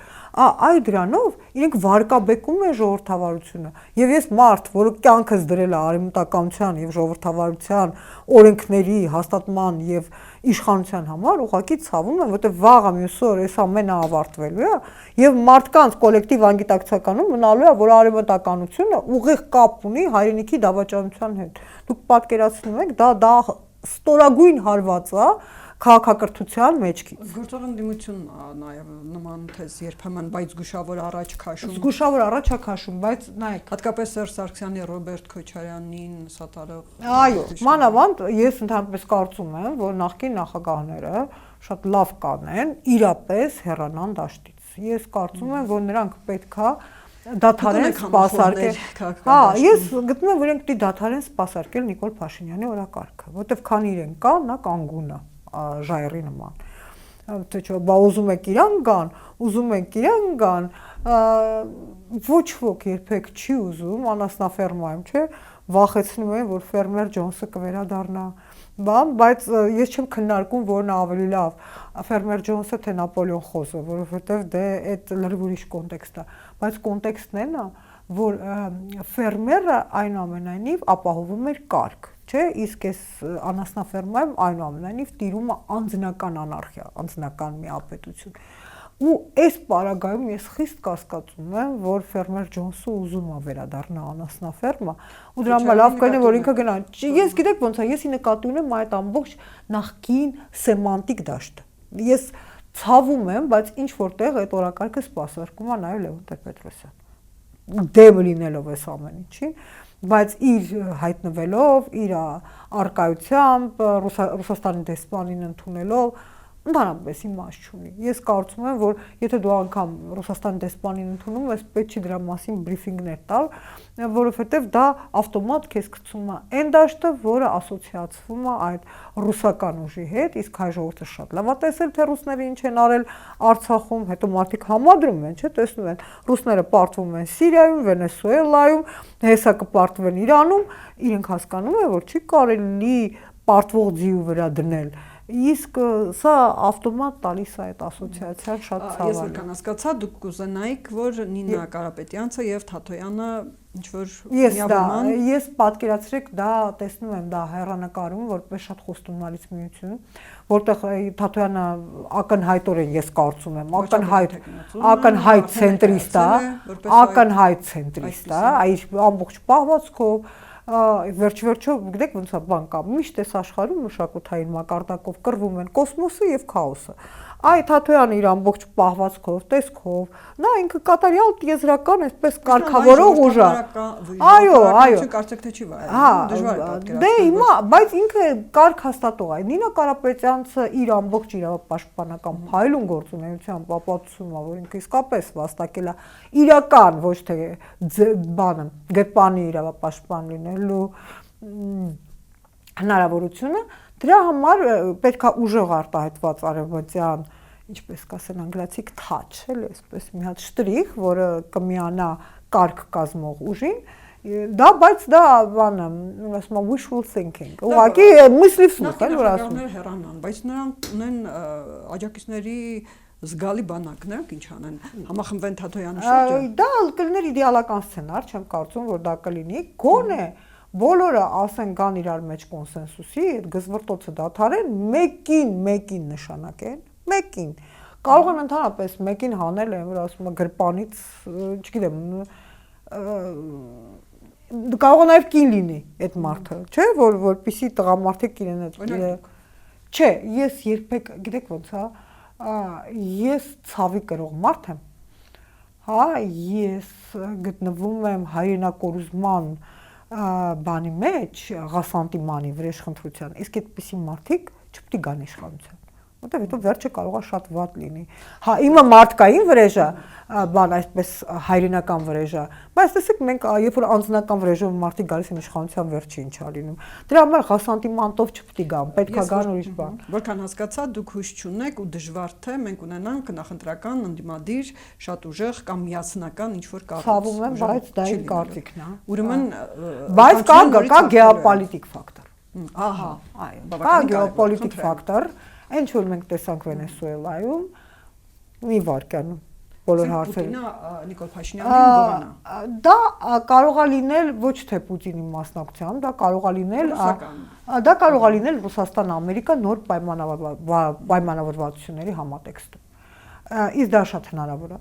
Speaker 2: այ դրանով իրենք վարկաբեկում են ժողովրդավարությունը, եւ ես մարդ, որը կյանքս դրել է արևմտականության եւ ժողովրդավարության օրենքների հաստատման եւ իշխանության համար, ուղղակի ցավում եմ, որտեղ վաղը մյուս օր այս ամենը ավարտվելու է եւ մարդկանց կոլեկտիվ անգիտակցականում մնալու է, որ արևմտականությունը ուղիղ կապ ունի հայրենիքի դավաճանության հետ։ Դուք պատկերացնում եք, դա ստորագույն հարված է քաղաքակրթության մեջքից։
Speaker 1: Գործող ընդդիմություն նաև նման թեզ երբեմն, բայց զգուշավոր առաջ քաշում։
Speaker 2: Զգուշավոր առաջ է քաշում, բայց նայեք,
Speaker 1: հատկապես Սերժ Սարգսյանի, Ռոբերտ Քոչարյանին սատարող։
Speaker 2: Այո, մանավանդ ես ընդհանրապես կարծում եմ, որ նախկին նախագահները շատ լավ կանեն իրապես հեռանան դաշտից։ Ես կարծում եմ, որ նրանք պետքա դադարեն սպասարկել։ Հա, ես գտնում եմ, որ իրենք պիտի դադարեն սպասարկել Նիկոլ Փաշինյանի օրակարգը, որտեվ քանի իրեն կա, նա կանգուն է ժայռի նման, թե չէ, բա ուզում եք իրան գան, ոչ ոք երբեք չի ուզում, անասնաֆերմայում, չէ, վախեցնում են, որ Ֆերմեր Ջոնսը կվերադառնա, բայց ես չեմ քննարկում, որն ավելի լավ, Ֆերմեր Ջոնսը թե Նապոլեոն Խոզը, որովհետև դե այդ լրիվ ուրիշ կոնտեքստ է, բայց կոնտեքստն է նա, որ ֆերմերը այնուամենայնիվ ապահովում էր կարգ, չէ, իսկ այս անասնաֆերմայում այնուամենայնիվ տիրում է անձնական անարխիա, անձնական միապետություն։ Ու այս պարագայում ես խիստ կասկածում եմ, որ Ֆերմեր Ջոնսը ուզում է վերադառնա անասնաֆերմա, ու դրա համար լավ կլինի, որ ինքը գնա։ Ես գիտեք ոնց է, ես ի նկատի ունեմ այդ ամբողջ նախկին սեմանտիկ դաշտը։ Ես ցավում եմ, բայց ինչ որտեղ այդ օրակարգը սպասարկում է նաև Լևոն Տեր-Պետրոսյան։ Դեմ լինելով այս ամեն ինչին, բայց իր հայտնվելով, իր արկայությամբ, Ռուսաստանի դեսպանին ընդունելով ընդհանրապես իմաստ չունի։ Ես կարծում եմ, որ եթե դու անգամ Ռուսաստանի դեսպանին ընդունում ես, պետք չի դրա մասին բրիֆինգներ տալ, որովհետև դա ավտոմատ քեզ գցում է այն դաշտը, որը ասոցիացվում է այդ ռուսական ուժի հետ, իսկ հայ ժողովուրդը շատ լավ է տեսել, թե ռուսները ինչ են արել Արցախում, հետո մարդիկ համադրում են, չէ՞, տեսնում են, ռուսները պարտվում են Սիրիայում, Վենեսուելայում, հեսա կպարտվեն Իրանում, իրենք հասկանում են, որ չի կարելի պարտվող ձիու վրա դնել։ Իսկ սա ավտոմատ տալիս է այդ ասոցիացիան շատ ցավալի։
Speaker 1: Ես որքան հասկացա, դուք կուզենայիք, որ Նինա Կարապետյանցը եւ Թաթոյանը ինչ-որ միավորման։
Speaker 2: Ես պատկերացրեք, դա տեսնում եմ, դա հեռանկարում որպես շատ խոստումնալից միություն, որտեղ Թաթոյանը ակնհայտորեն ես կարծում եմ, ակնհայտ ցենտրիստ է, ակնհայտ ցենտրիստ է, այս ամբողջ պահվածքով վերջ-վերջո գիտեք ոնց է բան կա միշտ էս աշխարհում մշակութային մակարդակով կռվում են կոսմոսը եւ քաոսը այ Թաթոյանը իր ամբողջ պահվածքով տեսքով նա ինքը կատարյալ եզրական այսպես կարգավորող ուժ է այո
Speaker 1: կարծեք թե չի դժվար է պատկերացնել
Speaker 2: դե հիմա բայց ինքը կարգ հաստատող է Նինա Կարապետյանցը իր ամբողջ իրավապաշտպանական փայլուն գործունեությամբ ապացուցում է որ ինքը իսկապես վաստակել է իրական ոչ թե բանը գեպանի իրավապաշտպան լինելու հնարավորությունը դրա համար պետք է ուժեղ արտահայտված արևմտյան ինչպես կասեն անգլիացիք touch էլի այսպես մի հատ շտրիխ որը կմիանա կարգ կազմող ուժին դա բայց դա բանը ասում եմ wishful thinking ուղղակի мыслив սուտ էլ որ ասում
Speaker 1: հեռանան բայց նրանք ունեն աջակիցների զգալի բանակ նրանք ինչ անեն համախմբվեն Թաթոյանի շուրջը
Speaker 2: դա կլիներ իդեալական սցենար չեմ կարծում որ դա կլինի գոնե բոլորը ասեն կան իրար մեջ կոնսենսուսի, այդ գզվրտոցը դադարեն, մեկին նշանակեն, մեկին։ Կարող են ընդհանրապես մեկին հանել, որ ասում է գրպանից, չգիտեմ, կարող է նաև կին լինի այդ մարդը, չէ, որպեսզի տղամարդիկ իրեն այդ Չէ, ես երբեք, գիտեք ոնց է, ես ցավի կրող մարդ եմ։ Հա, ես գտնվում եմ հայրենակորուզման բանի մեջ ղասանտիմանի վրեժխնդրության իսկ այդպիսի մարդիկ չպետք է գան իշխանության որտեղ հետո վերջը կարող է շատ վատ լինի հա իմը մարդկային վրեժը բան այսպես հայրենական վրեժը բայց տեսեք մենք երբ որ անձնական վրեժով մարդիկ գալիս են իշխանության վերջը ինչ է լինում դրա համար ղասանտիմանտով չպետք է գան պետք է գան ուրիշ բան
Speaker 1: որքան հասկացա դուք հույս չունեք ու դժվար թե մենք ունենանք նախընտրական ընդդիմադիր շատ ուժեղ կամ միասնական ինչ որ կառույց
Speaker 2: ցավում եմ բայց դա իր կարծիքն է
Speaker 1: ուրեմն
Speaker 2: բայց կա գեոպոլիտիկ ֆակտոր
Speaker 1: ահա
Speaker 2: այո կա գեոպոլիտիկ ֆակտոր Ինչ որ մենք տեսանք Վենեսուելայում մի վարքանում բոլոր հարցերը
Speaker 1: Նիկոլ Փաշինյանին գողանա
Speaker 2: դա կարող է լինել ոչ թե Պուտինի մասնակցությամբ դա կարող է լինել Ռուսաստան-Ամերիկա նոր պայմանավորվածությունների համատեքստում իսկ դա շատ հնարավոր է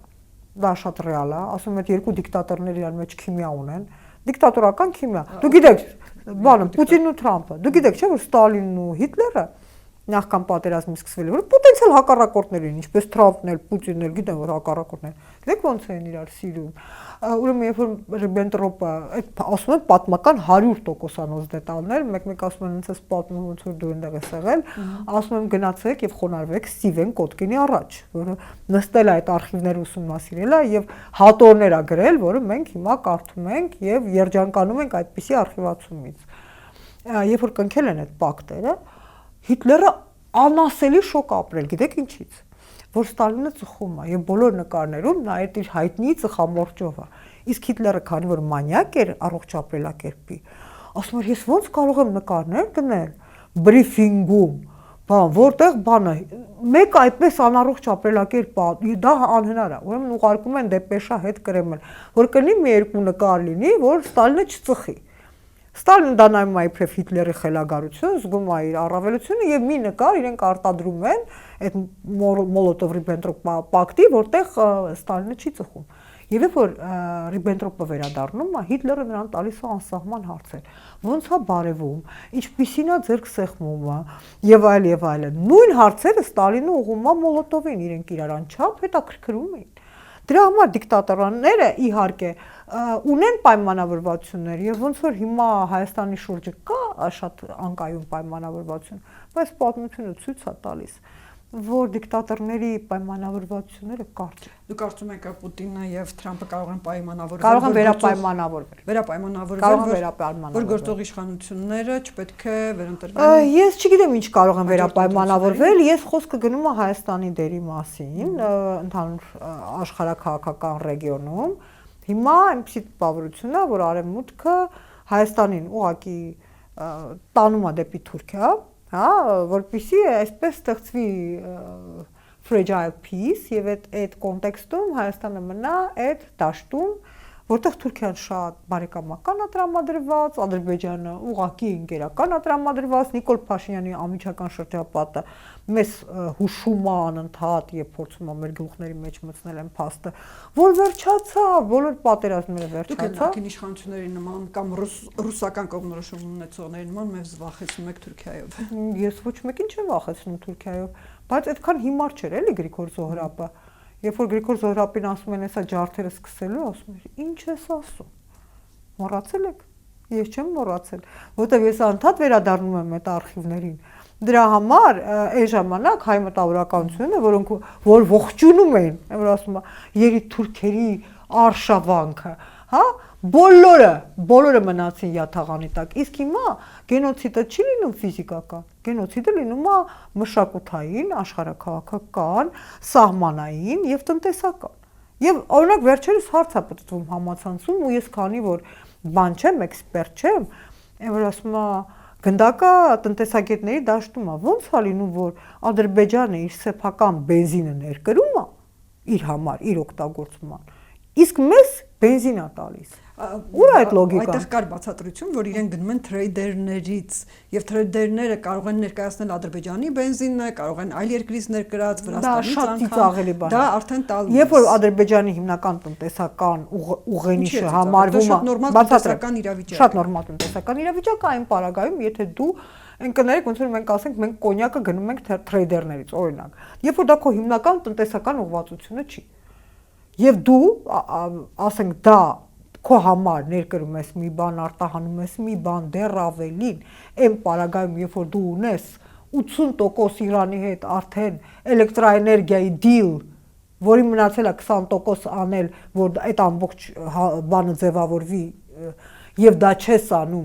Speaker 2: դա շատ ռեալ է ասում եմ երկու դիկտատորներ իրար մեջ քիմիա ունեն դիկտատորական քիմիա դու գիտեք բանը Պուտինն ու Թրամփը դու գիտեք չէ որ Ստալինն ու Հիտլերը նախքան պատերազմի սկսվելը որ պոտենցիալ հակառակորդներ են ինչպես Թրամփն էլ Պուտինն էլ գիտեն որ հակառակորդներ գիտեք ոնց են իրար սիրում ուրեմն երբ որ Ռիբենտրոպը այդ ասում են պատմական 100%-անոց դետալներ մեկ ասում են ինձ պատմում ոնց որ դու այնտեղ ես եղել ասում եմ գնացեք եւ խոնարհվեք Ստիվեն Կոտկինի առաջ որը նստել է այդ արխիվները ուսումնասիրել է եւ հատորներ ա գրել որը մենք հիմա կարդում ենք եւ երջանկանում ենք այդպիսի արխիվացումից երբ որ կնքել են այդ պակտերը Հիտլերը անասելի շոկ ապրել, գիտեք ինչից, որ Ստալինը ծխում է եւ բոլոր նկարներում նա այդ իր հայտնի ծխամորճով է։ Իսկ Հիտլերը քանի որ մանյակ էր առողջ ապրելակերպի, ասում էր ես ոնց կարող եմ նկարներ գնել բրիֆինգում, բան, որտեղ բանը մեկ այդպես անառողջ ապրելակերպ է, դա անհնար է։ Ուրեմն ուղարկում են դեպեշա հետ Կրեմլ, որ կլինի մի երկու նկար լինի, որ Ստալինը չծխի։ Ստալինը դա նայում է իբրև Հիտլերի խելագարություն, զգում է իր առավելությունը եւ մի նկար իրենք արտադրում են այդ Մոլոտով-Ռիբենտրոպ պակտի, որտեղ Ստալինը չի ծխում։ Եվ երբ որ Ռիբենտրոպը վերադառնում է, Հիտլերը նրան տալիս է անսահման հարցեր։ Ոնց է բարևում, ինչպիսին է ձերք սեղմումը եւ այլն։ Նույն հարցերը Ստալինը ուղղում է Մոլոտովին, իրենք իրար անչափ հետաքրքրում էին։ Դրա համար դիկտատորները իհարկե ունեն պայմանավորվածություններ եւ ոնց որ հիմա Հայաստանի շուրջը կա շատ անկայուն պայմանավորվածություն, բայց պատմությունը ցույց է տալիս, որ դիկտատորների պայմանավորվածությունները կարճ են։
Speaker 1: Դուք կարծում եք Պուտինը եւ Թրամփը կարող են պայմանավորվել,
Speaker 2: կարող են վերապայմանավորվել,
Speaker 1: որ գործող իշխանությունները չպետք է վերընտրվեն։
Speaker 2: Ես չգիտեմ ինչ կարող են վերապայմանավորվել, ես խոսքը գնում է Հայաստանի դերի մասին, ընդհանուր աշխարհաքաղաքական ռեգիոնում։ Հիմա այնպիսի տպավորություն է, որ Արևմուտքը Հայաստանին ուղղակի տանում է դեպի Թուրքիա, հա, որպեսզի այսպես ստեղծվի fragile peace եւ այդ կոնտեքստում Հայաստանը մնա այդ դաշտում, որտեղ Թուրքիան շատ բարեկամական է տրամադրված, Ադրբեջանը ուղղակի ընկերական է տրամադրված, Նիկոլ Փաշինյանի անմիջական շրջապատը մեզ հուշում է անընդհատ եւ փորձում է մեր գլուխների մեջ մտցնել են փաստը, որ վերջացավ, բոլոր պատերազմները վերջացավ։
Speaker 1: Դուք եք իշխանությունների նման կամ ռուսական կողմնորոշում ունեցողների նման մեզ վախեցնում եք Թուրքիայով։
Speaker 2: Ես ոչ մեկին չեմ վախեցնում Թուրքիայով, բայց այդքան հիմար չէր էլի Գրիգոր Զոհրաբը։ Երբ որ Գրիգոր Զոհրաբին ասում են, հեսա ջարդերը սկսելու, ասում էր, ինչ ես ասում։ Մոռացել եք։ Ես չեմ մոռացել, որովհետև ես անդադ վերադառնում եմ այդ արխիվներին։ Դրա համար այն ժամանակ հայ մտավորականությունը, որոնք որ ողջունում էին, որ ասում է, երի թուրքերի արշավանքը, հա, բոլորը մնացին յաթաղանի տակ։ Իսկ հիմա գենոցիդը չի լինում ֆիզիկական, գենոցիդը լինում է մշակութային, աշխարհաքաղաքական, սահմանային եւ տնտեսական։ Եվ օրինակ վերջերս հարց է պատտվում համացանցում ու ես քանի որ բան չեմ, էքսպերտ չեմ, որ ասում է գնդակա տնտեսագետների դաշտում է ոնց է լինում որ Ադրբեջանը իր սեփական բենզինը ներկրում է իր համար, իր օգտագործման, իսկ մեզ բենզին է տալիս։ Ուր է այդ լոգիկան։
Speaker 1: Այդտեղ կար բացատրություն, որ իրեն գնում են թրեյդերներից եւ թրեյդերները կարող են ներկայացնել Ադրբեջանի բենզինը, կարող են այլ երկրից ներկրած Վրաստանից անգամ։ Դա արդեն տալու։
Speaker 2: Երբ որ Ադրբեջանի հիմնական տնտեսական ուղենիշը համարվում է շատ նորմալ տնտեսական իրավիճակ, այն պարագայում, եթե դու այն կներեք, ոնց որ մենք ասենք, մենք կոնյակը գնում ենք թրեյդերներից, օրինակ։ Երբ որ դա քո հիմնական տնտեսական ուղղվածությունը չի։ Եվ դու ասենք դա քո համար ներկրում ես մի բան, արտահանում ես մի բան, դեռ ավելին, այն պարագայում, երբ որ դու ունես 80% Իրանի հետ արդեն էլեկտրաէներգիայի դիլ, որի մնացել է 20% անել, որ այդ ամբողջ բանը ձևավորվի եւ դա չես անում,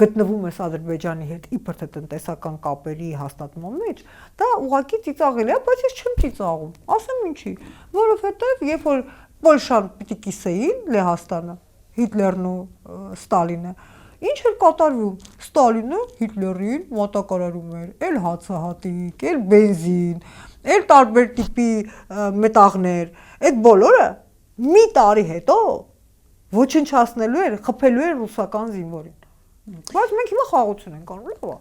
Speaker 2: գտնվում ես Ադրբեջանի հետ իբր թե տնտեսական կապերի հաստատման մեջ, դա ուղղակի ծիծաղելի է, բայց ես չեմ ծիծաղում։ Ասեմ ինչի, որովհետեւ երբ որ Պոլշան պիտի կիսեին Լեհաստանը, Հիտլերն ու Ստալինը, ինչ էր կատարվում։ Ստալինը Հիտլերին մոտակարարում էր, էլ հացահատիկ, էլ բենզին, էլ տարբեր տիպի մետաղներ, այդ բոլորը մի տարի հետո ոչնչացնելու էր, խփելու էր ռուսական զինվորին։ Բայց մենք հիմա խաղաղություն ենք անում, լավ։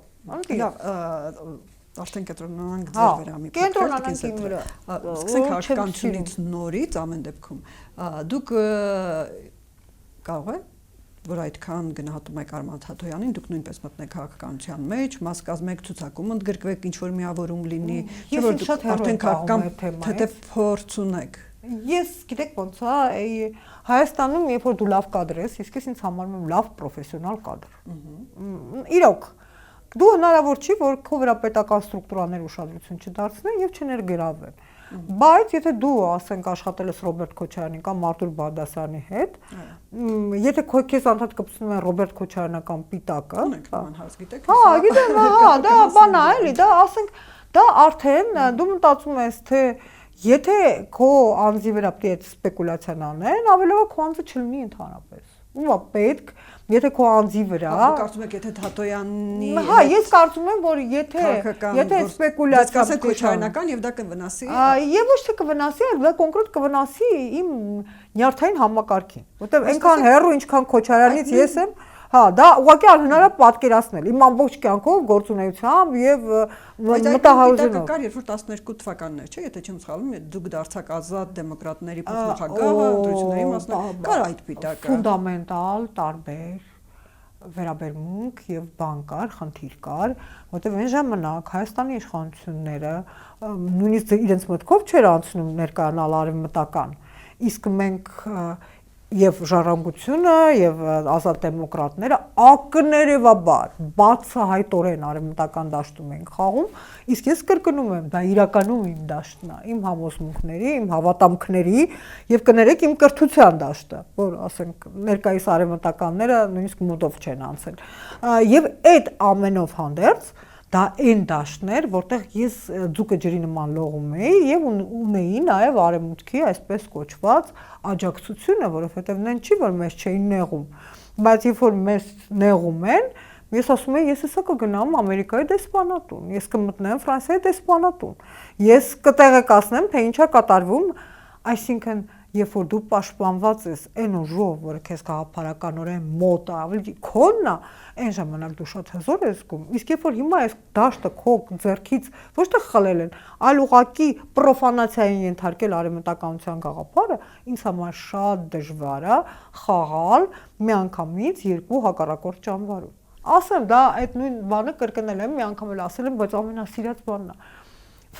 Speaker 1: Արդեն կենտրոնանանք ձեր վրա մի
Speaker 2: կենտրոնանանք վրա։
Speaker 1: Սկսենք հաշվականությունից նորից ամեն դեպքում։ Դուք կարող է որ այդքան գնահատում եք Արման Թաթոյանին, դուք նույնպես մտնեք քաղաքականության մեջ, մաս կազմեք, ցուցակում ընդգրկվեք, ինչ որ միավորում լինի, չէ՞ որ դուք արդեն քաղաքական թեթև փորձ ունեք։
Speaker 2: Ես գիտեք ոնց է, Հայաստանում երբ որ դու լավ կադր ես, իսկ ես ինձ համարում եմ լավ պրոֆեսիոնալ կադր։ Իրոք դու հնարավոր չի որ քո վրա պետական ստրուկտուրաներ ուշադրություն չդարձնեն եւ չներգրավեն։ Բայց եթե դու ասենք աշխատել ես Ռոբերտ Քոչարյանի կամ Արտուր Բաղդասարյանի հետ, եթե քեզ անդադ կպցնում են Ռոբերտ Քոչարյանական պիտակը, հա, գիտեմ, հա, դա բան է, էլի, դա ասենք, դա արդեն դու մտածում ես թե եթե քո անձի վրա պետք է այդ սպեկուլյացիան անեն, ավելի լավ քո անձը չլինի ընդհանրապես։ Ումա պետք, եթե քո անձի վրա։
Speaker 1: Դուք կարծում եք, եթե Թաթոյանի
Speaker 2: Հա, ես կարծում եմ, որ եթե սպեկուլյացիա
Speaker 1: ասեք քոչարյանական եւ դա կվնասի։
Speaker 2: Եվ ոչ թե կվնասի, այլ դա կոնկրետ կվնասի իմ նյարդային համակարգին, որտեղ այնքան հեռու ինչքան Քոչարյանից ես եմ, Հա, դա ուղղակի անհնար է պատկերացնել իմ ամբողջ կյանքով գործունեությամբ եւ մտահարությունով։
Speaker 1: Կար, երբ որ 12 թվականներ, չէ, եթե չեմ սխալվում, դուք դարձաք ազատ դեմոկրատների փոխնախագահը, ընտրությունների մասնակից, կար այդ պիտակը։
Speaker 2: Ֆունդամենտալ տարբեր վերաբերմունք եւ բան կար, խնդիր կար, որտեղ այն ժամանակ Հայաստանի իշխանությունները նույնիսկ իրենց մտքով չէր անցնում ներկայանալ արևմտական, իսկ մենք եւ ժառանգությունը եւ ազատ դեմոկրատները ակներևաբար բացահայտորեն արևմտական դաշտում են խաղում, իսկ ես կրկնում եմ, դա իրականում իմ դաշտն է, իմ համոզմունքների, իմ հավատամքների եւ կներեք իմ կրթության դաշտը, որ ասենք ներկայիս արևմտականները նույնիսկ մոդով չեն անցել։ Եվ այդ ամենով հանդերձ դա այն դաշտն էր, որտեղ ես ձուկը ջրի նման լողում էի եւ ունեի նաեւ արևմուտքի այսպես կոչված աջակցությունը, որովհետեւ նեն չի որ մեզ չէին նեղում, բայց երբ որ մեզ նեղում են, ես ասում եմ ես հեսա կգնամ Ամերիկայի դեսպանատուն, ես կմտնեմ Ֆրանսիայի դեսպանատուն, ես կտեղեկացնեմ թե ինչա կատարվում, այսինքն երբ որ դու պաշտպանված ես այն ուժով, որը քեզ գաղափարականորեն մոտ է, ավելի քոնն է, այն ժամանակ դու շատ հզոր ես զգում։ Իսկ երբ որ հիմա այս դաշտը քո ձեռքից ոչ թե խլել են, այլ ուղղակի պրոֆանացիային ենթարկել արևմտականության գաղափարը, ինձ համար շատ դժվար է խաղալ միանգամից երկու հակառակորդ ճամբարում։ Ասեմ, դա այդ նույն բանը կրկնել եմ, մի անգամ էլ ասել եմ, բայց ամենասիրած բանն է։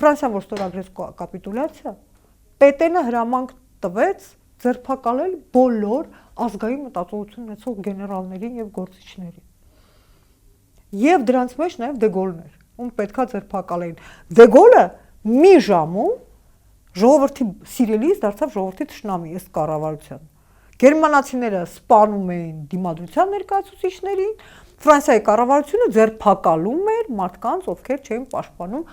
Speaker 2: Ֆրանսիան որ ստորագրեց կապիտուլյացիա, Պետենը հրամանք տվեց ձերբակալել բոլոր ազգային մտածողություն ունեցող գեներալներին եւ գործիչներին։ Եվ դրանց մեջ նաեւ Դեգոլներ, ում պետքա ձերբակալեին։ Դեգոլը մի ժամում ժողովրդի սիրելիս դարձավ ժողովրդի թշնամի ըստ կառավարության։ Գերմանացիները սպանում էին դիմադրության ներկայացուցիչներին, Ֆրանսիայի կառավարությունը ձերբակալում էր մարդկանց, ովքեր չէին պաշտպանում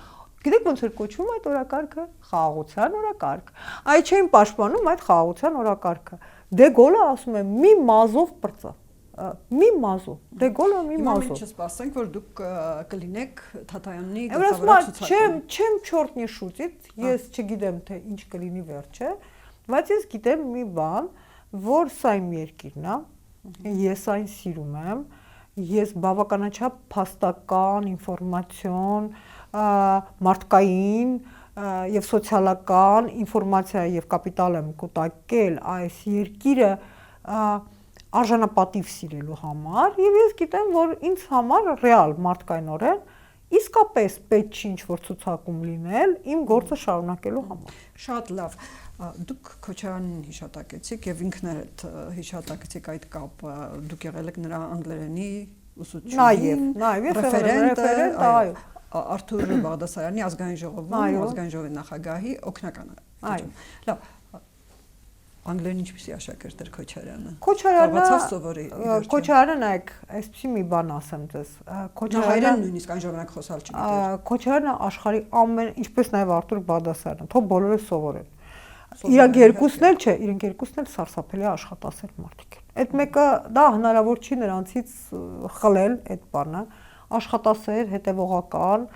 Speaker 2: Գիտեք ոնց էր կոչվում այդ օրակարգը խաղաղության օրակարգ։ Այդ չէին պաշտպանում այդ խաղաղության օրակարգը։ Դե Գոլը ասում է մի մազով պրծա։ Մի մազով։ Դե Գոլը մի մազով։
Speaker 1: Մենք չսպասենք որ դուք կլինեք Թաթայանի
Speaker 2: գլխավորացուցակում։ Չեմ չորտնի շուտից, ես չգիտեմ թե ինչ կլինի վերջը, բայց ես գիտեմ մի բան, որ սա իմ երկիրն է, ես այն սիրում եմ, ես բավականաչափ փաստական, ինֆորմացիոն մարդկային եւ սոցիալական ինֆորմացիա եւ կապիտալ եմ կուտակել այս երկիրը արժանապատիվ սիրելու համար եւ ես գիտեմ որ ինձ համար ռեալ մարդկայնորեն իսկապես պետք չի ինչ-որ ցուցակում լինել իմ գործը շարունակելու համար։
Speaker 1: Շատ լավ։ Դուք Քոչարյանին հիշատակեցիք եւ ինքներդ հիշատակեցիք այդ կապը, դուք եղել եք նրա անգլերենի ուսուցչուհին,
Speaker 2: նաեւ
Speaker 1: ռեֆերենտ, այո։ Արթուր Բաղդասարյանի ազգային ժողովի նախագահի օգնականը։ Լավ, անգլերեն ինչպիսի աշակերտ էր Քոչարյանը։
Speaker 2: Քոչարյանը նայեք, այսպեսի մի բան ասեմ ձեզ։
Speaker 1: Քոչարյանը նույնիսկ այն ժամանակ խոսալ չգիտեր։
Speaker 2: Քոչարյանը աշխարհի ամեն, ինչպես նաև Արթուր Բաղդասարյանը, թող բոլորը սովորեն։ Իրանք երկուսն էլ չէ, իրենք երկուսն էլ սարսափելի աշխատասեր մարդիկ են։ Այդ մեկը դա հնարավոր չի նրանցից խլել այդ բանը։ Աշխատասեր, հետևողական,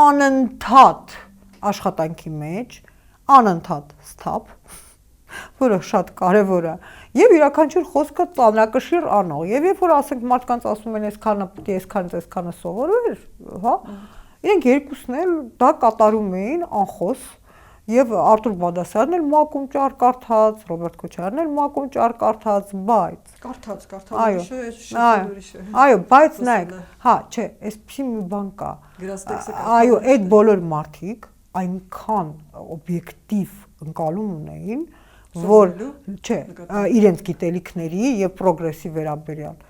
Speaker 2: անընդհատ աշխատանքի մեջ, անընդհատ սթափ, որը շատ կարևոր է, եւ յուրաքանչյուր խոսքը ծանրակշիռ անող, եւ երբ որ ասենք մարդկանց ասում են այսքանը պետք է այսքանը սովորել, հա, իրենք երկուսն էլ դա կատարում էին անխոս Եվ Արթուր Բաղդասարյանն էլ մակում ճար կարդաց, Ռոբերտ Քոչարյանն էլ մակում ճար կարդաց, բայց Այո, բայց նայեք, հա, չէ, այսպեսի մի բան կա։ Այո, այդ բոլոր մարդիկ այնքան օբյեկտիվ ընկալում ունեին, որ չէ, իրենց գիտելիքների եւ պրոգրեսի վերաբերյալ,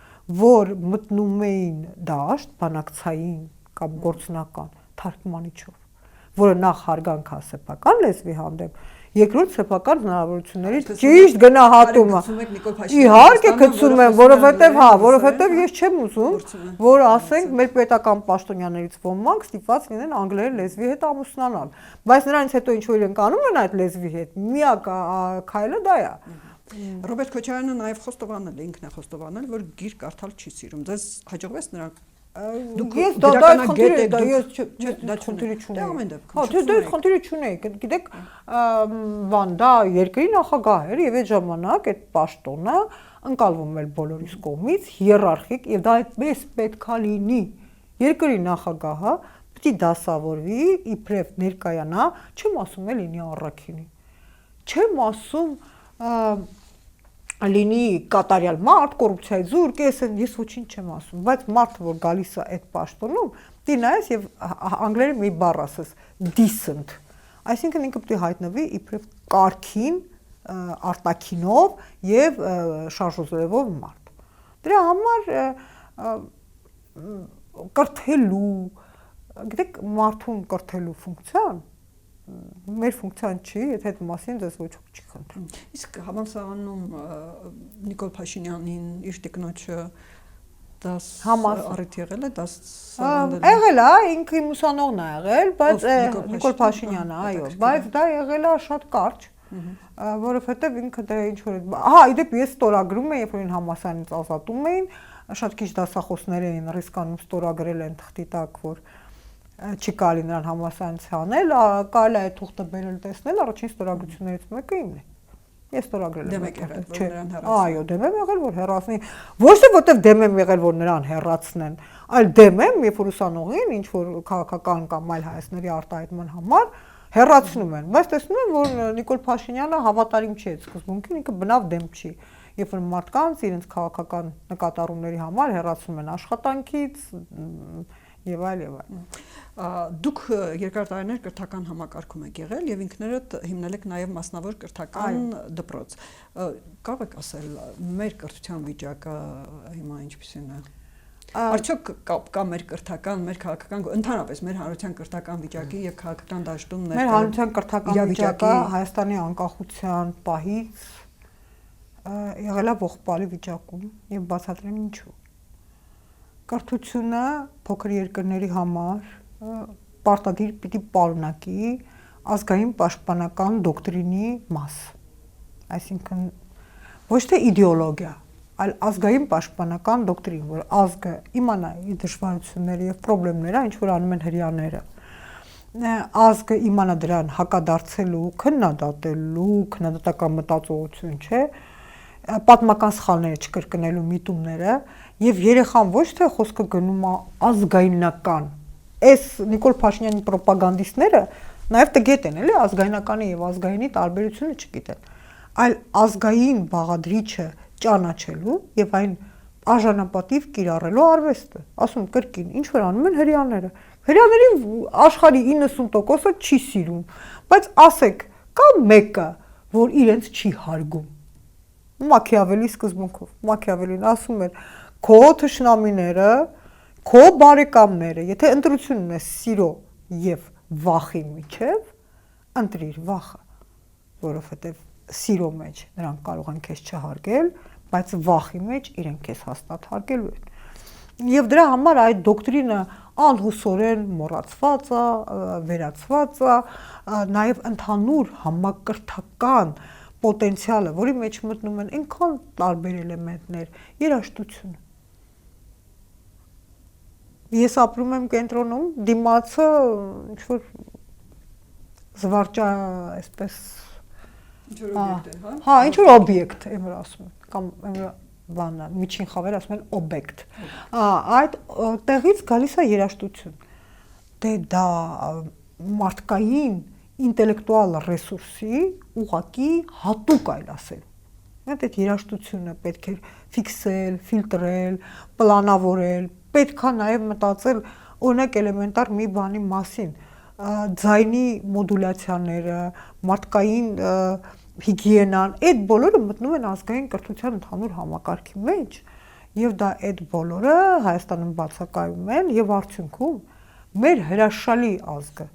Speaker 2: որ մտնում էին դաշտ, բանակցային կամ գործնական թարգմանիչով որը նախ հարգանք է սեփական լեզվի հանդեպ, երկրորդ սեփական հնարավորություններից ճիշտ գնահատումը։ Իհարկե գցում եմ, որովհետև ես չեմ ուզում, որ ասենք մեր պետական պաշտոնյաներից ոմանք ստիպված լինեն անգլերեն լեզվի հետ ամուսնանալ, բայց նրանից հետո ինչ որ իրենք անում են այդ լեզվի հետ, միակ քայլը դա է։
Speaker 1: Ռոբերտ Քոչարյանը նաև խոստովանել է, ինքն է խոստովանել, որ գիրք կարդալ չի սիրում։ Ձեզ հաջողվեց նրան
Speaker 2: Դուք ես դա խնդիրը չունեի։ Հա, դա խնդիրը չունեի։ Գիտեք, բան դա երկրի նախագահ էր եւ այդ ժամանակ այդ պաշտոնը ընկալվում է բոլորիս կողմից հիերարխիկ եւ դա այդպես պետքա լինի։ Երկրի նախագահը պիտի դասավորվի, իբրև ներկայանա, չեմ ասում է լինի առաքինի։ Չեմ ասում լինի կատարյալ մարդ, կոռուպցիայի զուրկ, ես ոչինչ չեմ ասում, բայց մարդը որ գալիս է այդ պաշտոնում, դի նայես եւ անգլերեն մի բառ ասես decent, այսինքն ինքը պետք է հայտնվի իբրև կարգին, արտաքինով եւ շարժուզորով մարդ։ Դրա համար կրթելու, գիտեք, մարդուն կրթելու ֆունկցիան մեր ֆունկցիան չի, եթե այդ մասին դες ոչ ոք չի խնդրում։
Speaker 1: Իսկ համալսարանում Նիկոլ Փաշինյանին իր տիկնոջը դաս առիթ եղել է, դաս
Speaker 2: եղել է, ինքը իմ ուսանողն է եղել, բայց Նիկոլ Փաշինյանը, այո, բայց դա եղել է շատ կարճ, որովհետև ինքը դրա ինչ որ իդեպ ես ստորագրում եմ, երբ որ համալսարանից ազատում էին, շատ քիչ դասախոսներ էին ռիսկանում ստորագրել են թղթի տակ, որ չի կարելի նրան համալսարանից հանել, կարելի է այդ թուղթը բերել տեսնել, առաջին ստորագրություններից մեկը իմն է։ Ես ստորագրել եմ։
Speaker 1: Դեմ եք եղել, որ նրան հեռացնեն։
Speaker 2: Այո, դեմ եմ եղել, որ հեռացնի։ Ոչ թե որտեվ դեմ եմ եղել, որ նրան հեռացնեն, այլ դեմ եմ, երբ որ ուսանողին ինչ որ քաղաքական կամ այլ հայացքների արտահայտման համար հեռացնում են։ Բայց տեսնում եմ, որ Նիկոլ Փաշինյանը հավատարիմ չի այդ սկզբունքին, ինքը բնավ դեմ չի։ Երբ որ մարդկանց իրենց քաղաքական նկատառումների համար հեռացնում են աշխատանքից եւ այլ եւ այլ։
Speaker 1: Դուք երկար տարիներ կրթական համակարգում եք եղել եւ ինքներդ հիմնել եք նաեւ մասնավոր կրթական դպրոց։ Կարող եք ասել մեր կրթության վիճակը հիմա ինչպիսին է։ Արդյոք կա մեր կրթական, մեր քաղաքական, ընդհանրապես մեր հանրության կրթական վիճակի եւ քաղաքական դաշտում
Speaker 2: մեր հանրության կրթական վիճակը Հայաստանի անկախության պահից եղել է ողբալի վիճակում եւ բացատրեմ ինչու։ Կրթությունը փոքր երկրների համար պարտադիր պիտի պարունակի ազգային պաշտպանական դոկտրինի մաս։ Այսինքն ոչ թե իդեոլոգիա, այլ ազգային պաշտպանական դոկտրին, որ ազգը իմանա իր դժվարությունները եւ խնդիրները, ինչ որ անում են հрьяաները։ Ազգը իմանա դրան հակադարձելու, քննադատելու, քննադատական մտածողություն չէ, պատմական սխալները չկրկնելու միտումները եւ երեխան ոչ թե խոսքը գնում է ազգայնական։ Այս Նիկոլ Փաշինյանի ռոպագանդիստները նաեւ տգետ են, էլի ազգայնականի եւ ազգայինի տարբերությունը չգիտեն, այլ ազգային բաղադրիչը ճանաչելու եւ այն արժանապատիվ կիրառելու արվեստը։ Ասում կրկին, ինչ որ անում են հрьяաները։ Հрьяաներին աշխարհի 90%-ը չի սիրում, բայց ասեք, կա մեկը, որ իրենց չի հարգում։ Մաքիավելի սկզբունքով, Մաքիավելին ասում էր, քո թշնամիները, քո բարեկամները, եթե ընտրություն ունես սիրո եւ վախի միջև, ընտրիր վախը, որովհետեւ սիրո մեջ նրանք կարող են քեզ չհարգել, բայց վախի մեջ իրենք քեզ հաստատ հարգելու են։ Եվ դրա համար այդ դոկտրինը անհուսորեն մոռացված է, վերացված է, նաեւ ընդհանուր համակրթական պոտենցիալը, որի մեջ մտնում են այնքան տարբեր էլեմենտներ, երաժշտությունը։ Ես ապրում եմ կենտրոնում, դիմացը ինչ որ զվարճա, այսպես հա, ինչ որ օբյեկտ, եմ ասում, կամ բանը, միջին խավեր ասում են օբյեկտ։ Այդ տեղից գալիս է երաժշտություն։ Դե դա մարդկային ինտելեկտուալ ռեսուրսի ուղղակի հատուկ այլ ասել։ Այդ երաժշտությունը պետք է ֆիքսել, ֆիլտրել, պլանավորել, պետք է նաև մտածել օրինակ էլեմենտար մի բանի մասին, ձայնի մոդուլյացիաները, մարդկային հիգիենան, այդ բոլորը մտնում են ազգային կրթության ընդհանուր համակարգի մեջ, եւ դա այդ բոլորը Հայաստանում բացակայում են եւ արդյունքում մեր հրաշալի ազգը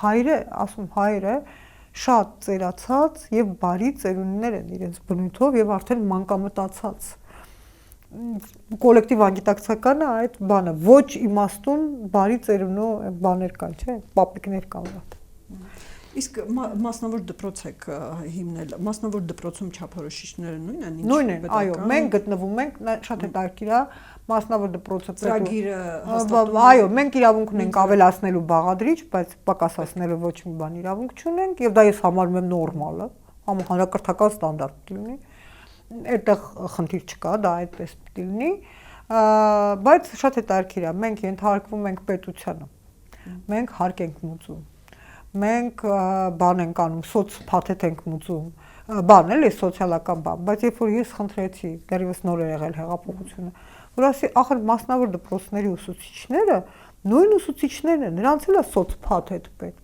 Speaker 2: հայրը, ասում հայրը շատ ծերացած եւ բարի ծերունիներ են իրենց բնույթով եւ արդեն մանկամտածած կոլեկտիվ անգիտակցականը այդ բանը ոչ իմաստուն բարի ծերունու բաներ կան, չէ՞, պապիկներ կան։
Speaker 1: Իսկ մասնավոր դպրոց եք հիմնել, մասնավոր դպրոցում չափորոշիչները նույնն են։
Speaker 2: Նույնն են, այո, մենք գտնվում ենք, շատ հետաքրքիր է, մասնավոր դպրոցը
Speaker 1: ծրագիրը
Speaker 2: հաստատում։ Այո, մենք իրավունք ունենք ավելացնելու բաղադրիչ, բայց պակասացնելու ոչ մի բան իրավունք չունենք, եւ դա ես համարում եմ նորմալը, հանրակրթական ստանդարտ լինի։ այդտեղ խնդիր չկա, դա այդպես պիտի լինի, բայց շատ հետաքրքիր է, մենք ենթարկվում ենք պետությանը, մենք հարկ ենք մուծում, մենք բան ենք անում, սոցփաթեթ ենք մուծում, բան էլի սոցիալական բան, բայց երբ որ ես խնդրեցի, դեռևս նոր է եղել հեղափոխությունը, որ ասի, ախր մասնավոր դպրոցների ուսուցիչները, նույն ուսուցիչներն են, նրանց էլ է սոցփաթեթ պետք,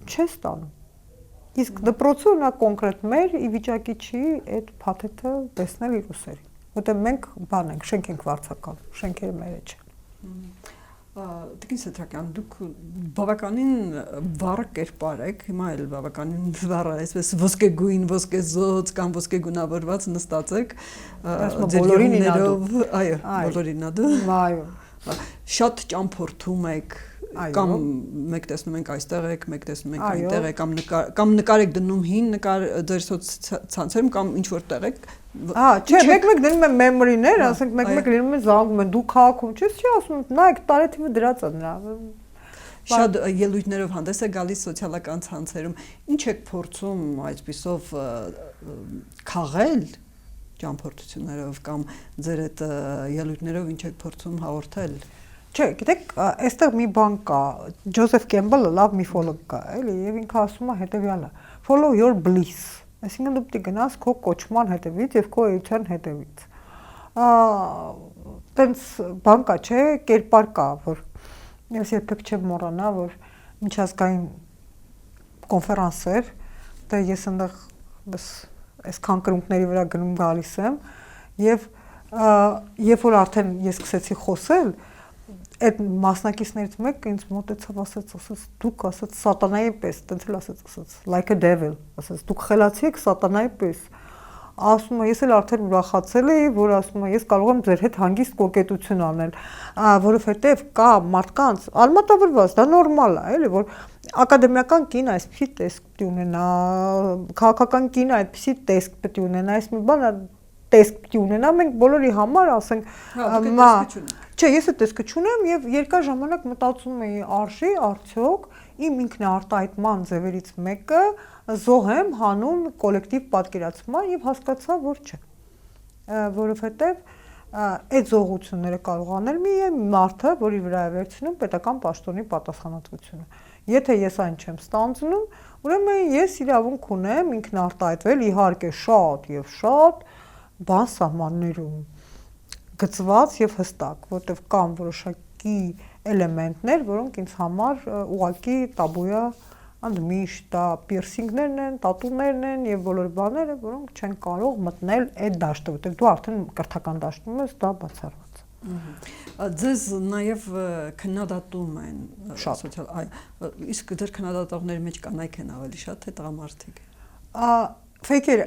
Speaker 2: չես տանում։ Իսկ դպրոցը նա կոնկրետ մեր ի վիճակի չի այդ փաթեթը տեսնել իր ուսերին, որտեղ մենք բան ենք, շենք ենք վարձական, շենքերը մերը չեն։
Speaker 1: Տիկին Սեթրակյան, դուք բավականին վառ կերպար եք, հիմա էլ բավականին վառ, այսպես ոսկեգույն, ոսկեզոծ կամ ոսկեգունավորված նստած եք,
Speaker 2: բոլորին ինադու։
Speaker 1: Այո, բոլորին ինադու։
Speaker 2: Այո։
Speaker 1: Շատ ճամփորդում եք, կամ մեկ տեսնում ենք այստեղ եք, մեկ տեսնում ենք այնտեղ եք, կամ նկար եք դնում հին նկար ձեր սոցցանցերում կամ ինչ որտեղ եք։
Speaker 2: Չէ, մեկ-մեկ դնում են մեմորիներ, ասենք մեկ-մեկ լինում են զանգում են, դու քաղաքում չես, չի ասում, նայեք տարեթիվը դրած է նրա։
Speaker 1: Շատ ելույթներով հանդես է գալիս սոցիալական ցանցերում։ Ինչ եք փորձում այսպիսով քաղել ճամփորդություններով կամ ձեր այդ ելույթներով ինչ եք փորձում հաղորդել։
Speaker 2: Չէ, գիտեք, այստեղ մի բան կա, Ջոզեֆ Կեմբելը լավ միֆոլոգ կա, էլի, եւ ինքը ասում է հետեւյալը. follow your bliss, այսինքն դու պետք է գնաս քո կոչման հետևից եւ քո էության հետևից։ Տենց բան կա, չէ, կերպար կա, որ ես երբեք չեմ մոռանա, որ միջազգային կոնֆերանս էր, դե ես այնտեղ այսքան կրունկների վրա գնում գալիս եմ եւ երբ որ արդեն ես սկսեցի խոսել, այդ մասնակիցներից մեկը ինձ մոտեցավ, ասաց, դուք ասաց սատանայի պես, տենց էլ ասաց, like a devil, ասաց, դուք խելացի եք սատանայի պես։ Ասում եմ, ես էլ արդեն ուրախացել էի, որ ասում եմ, ես կարող եմ ձեր հետ հանգիստ կոկետություն անել, որովհետև կա մարդկանց արմատավորված, դա նորմալ է, էլի, որ ակադեմիական կինը այսպիսի տեսք պետք է ունենա, քաղաքական կինը այդպիսի տեսք պետք է ունենա, այս մի բանը տեսք պետք է ունենա, մենք բոլորի համար ասենք, չէ, ես այդ տեսքը չունեմ եւ երկար ժամանակ մտածում էի արժի արդյոք իմ ինքնարտահայտման ձևերից մեկը զոհեմ հանուն կոլեկտիվ պատկերացման եւ հասկացա, որ չէ, որովհետեւ այդ զոհությունները կարող անել մի մարդը, որի վրա է վերցնում պետական պաշտոնի պատասխանատվությունը։ Եթե ես այն չեմ ստանձնում, ուրեմն ես իրավունք ունեմ ինքնարտահայտվել, իհարկե շատ եւ շատ բան սահմաններում գծված եւ հստակ, որտեղ կան որոշակի էլեմենտներ, որոնք ինձ համար ուղղակի տաբու է, ընդմիշտ դա պիրսինգներն են, տատուներն են եւ բոլոր բաները, որոնք չեն կարող մտնել այդ դաշտը, որտեղ դու արդեն կրթական դաշտում ես, դա բացառված է։
Speaker 1: Ձեզ նաեւ քննադատում են սոցիալ, իսկ դեր քննադատողների մեջ կանայք են ավելի շատ թե տղամարդիկ։
Speaker 2: Ֆեյքերը։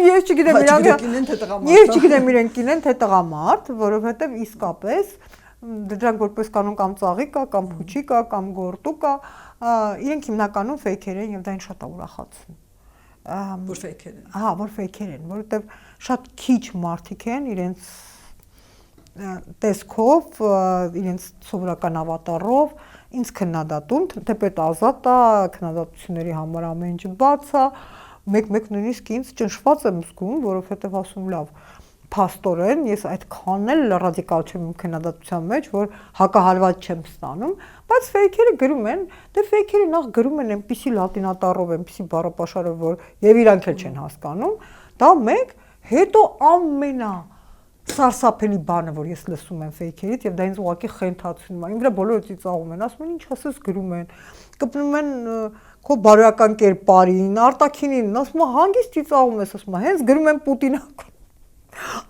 Speaker 2: Ես չգիտեմ իրենք կինեն թե տղամարդ, որովհետև իսկապես դրանք որպես կանոն կամ ծաղիկ կա, կամ փուչի կա, կամ գորտու կա, իրենք հիմնականում ֆեյքեր են եւ դա ինձ շատ է ուրախացնում։
Speaker 1: Որ ֆեյքեր են։
Speaker 2: Հա, որ ֆեյքեր են, որովհետև շատ քիչ մարդիկ են իրենց տեսքով, իրենց սովորական ավատարով ինձ քննադատում, թեպետ ազատ է, քննադատությունների համար ամեն ինչ բաց է, մեկ-մեկ նույնիսկ ինձ ճնշված եմ զգում, որովհետև ասում լավ, փաստորեն ես այդքան էլ ռադիկալ չեմ քննադատության մեջ, որ հակահարված չեմ ստանում, բայց ֆեյքերը գրում են, դե ֆեյքերը նախ գրում են այնպիսի լատինատառով, այնպիսի բառապաշարով, որ եւ իրանք էլ չեն հասկանում, դա մեկ, հետո ամենա սարսափելի բանը, որ ես լսում եմ ֆեյքերից եւ դա ինձ ուղղակի խենթացնում է։ Իմ վրա բոլորը ծիծաղում են, ասում են ինչ ասես գրում են, կպնում են քո բարոյական կերպարին, արտաքինին, ասում եմ հանգիստ ծիծաղում ես, ասում եմ հենց գրում եմ Պուտինական։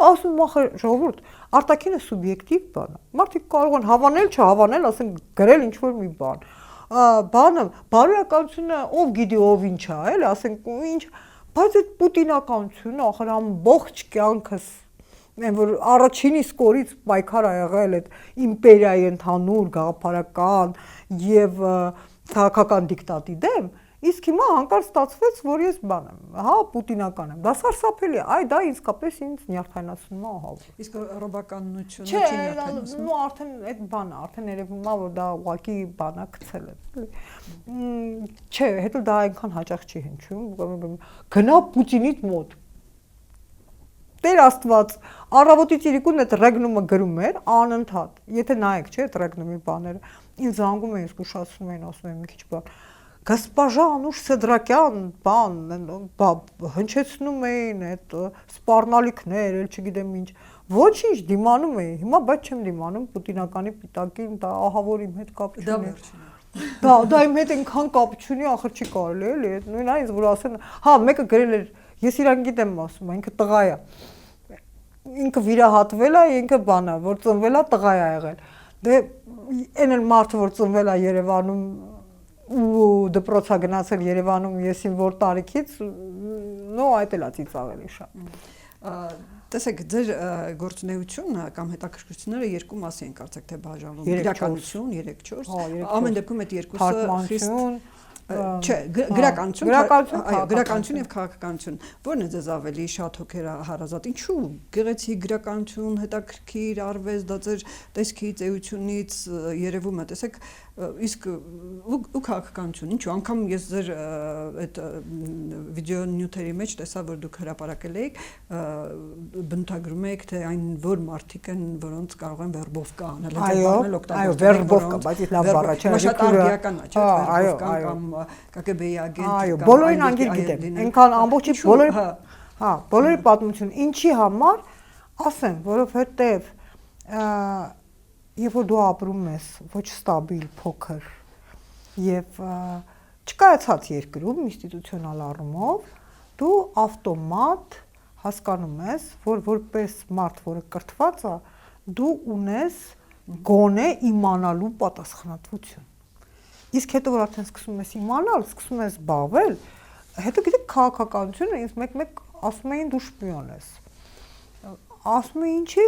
Speaker 2: Ասում եմ ախր ժողովուրդ, արտաքինը սուբյեկտիվ բան է։ Մարդիկ կարող են հավանել, չհավանել, ասենք գրել ինչ որ մի բան։ Բանը բարոյականությունը ով գիտի ով ինչ է, էլի, ասենք ինչ, բայց այդ պուտինականությունը ախր ամբողջ կյանքս որ առաջին իսկ օրից պայքար ա եղել այդ իմպերիայի ընդհանուր գաղափարական եւ քաղաքական դիկտատի դեմ, իսկ հիմա հանկարծ ստացվեց, որ ես բան եմ, հա, պուտինական եմ։ Դա սարսափելի է, այ դա իսկապես ինձ նյարդայնացնում է, ահա։
Speaker 1: Իսկ ռոբականությունը չի նյարդայնացնում։
Speaker 2: Չէ, արդեն այդ բանը, արդեն երևում է, որ դա ուղղակի բան է գցել է։ Չէ, հետո դա այնքան հաճախ չի հնչում, գնա Պուտինիդ մոտ։ Տեր Աստված, առավոտից իրիկուն այդ ռեգնումը գրում էր անընդհատ։ Եթե նայեք, չէ, այդ ռեգնումի բաները, ինձ զանգում էին, զգուշացնում էին, ասում էին մի քիչ բան։ Госпожа Անուշ Սեդրակյան, բան, հնչեցնում էին այդ սպառնալիքներ, էլ չգիտեմ ինչ։ Ոչինչ դիմանում էի։ Հիմա բայց չեմ դիմանում Պուտինականի պիտակին, դա ահա որ իմ հետ կապ չունի։ Դա իմ հետ այնքան կապ չունի, ախր չի կարելի էլի, այդ նույնն է, ինձ որ ասեն, հա, մեկը գրել էր, ես իրան գիտեմ ասում, ինքը տղա է։ Ինքը վիրահատվել է, ինքը բան է, որ ծնվել է տղա է եղել։ Դե այն էլ մարդը որ ծնվել է Երևանում ու դպրոց է գնացել Երևանում, եսին որ տարիքից, նո այդ էլ է ծիծաղելի շատ։
Speaker 1: Տեսեք, ձեր գործունեությունը կամ հետաքրքրությունները երկու մասի են կարծեք թե բաժանվում, գրականություն 3-4, ամեն դեպքում այդ երկուսը խիստ չէ, գրականություն, այո, գրականություն եւ քաղաքականություն։ Որն է ձեզ ավելի շատ հոգերահարազատ։ Ինչու՞ գեղեցիկ գրականություն, հետաքրքիր արվեստ, դա ձեր տեսքից, էությունից երևում է։ Տեսեք, իսկ ու քաղաքականություն, ինչու՞ անգամ ես ձեր այդ վիդեո նյութերի մեջ տեսա, որ դուք հրապարակել եք, բնութագրում եք, թե այն որ մարդիկ են, որոնց կարող են վերբովկա անել,
Speaker 2: այո, վերբովկա, բայց լավ բառ է, չէ՞։
Speaker 1: Շատ արդիական է, չէ՞, վերբովկա կամ ԿԳԲ-ի agent,
Speaker 2: այո, բոլորին անգիր գիտեմ, այնքան ամբողջի բոլորի, հա, բոլորի պատմություն, ինչի համար, ասեմ, որովհետև երբ որ դու ապրում ես ոչ ստաբիլ, փոքր եւ չկայացած երկրում ինստիտուցիոնալ առումով, դու ավտոմատ հասկանում ես, որ որպես մարդ, որը կրթված է, դու ունես գոնե իմանալու պատասխանատվություն։ Իսկ հետո որ արդեն սկսում ես իմանալ, սկսում ես զբաղվել, հետո գիտեք քաղաքականությունը ինձ մեկ-մեկ ասում էին դու շպիոն ես։ Ասում են ինչի,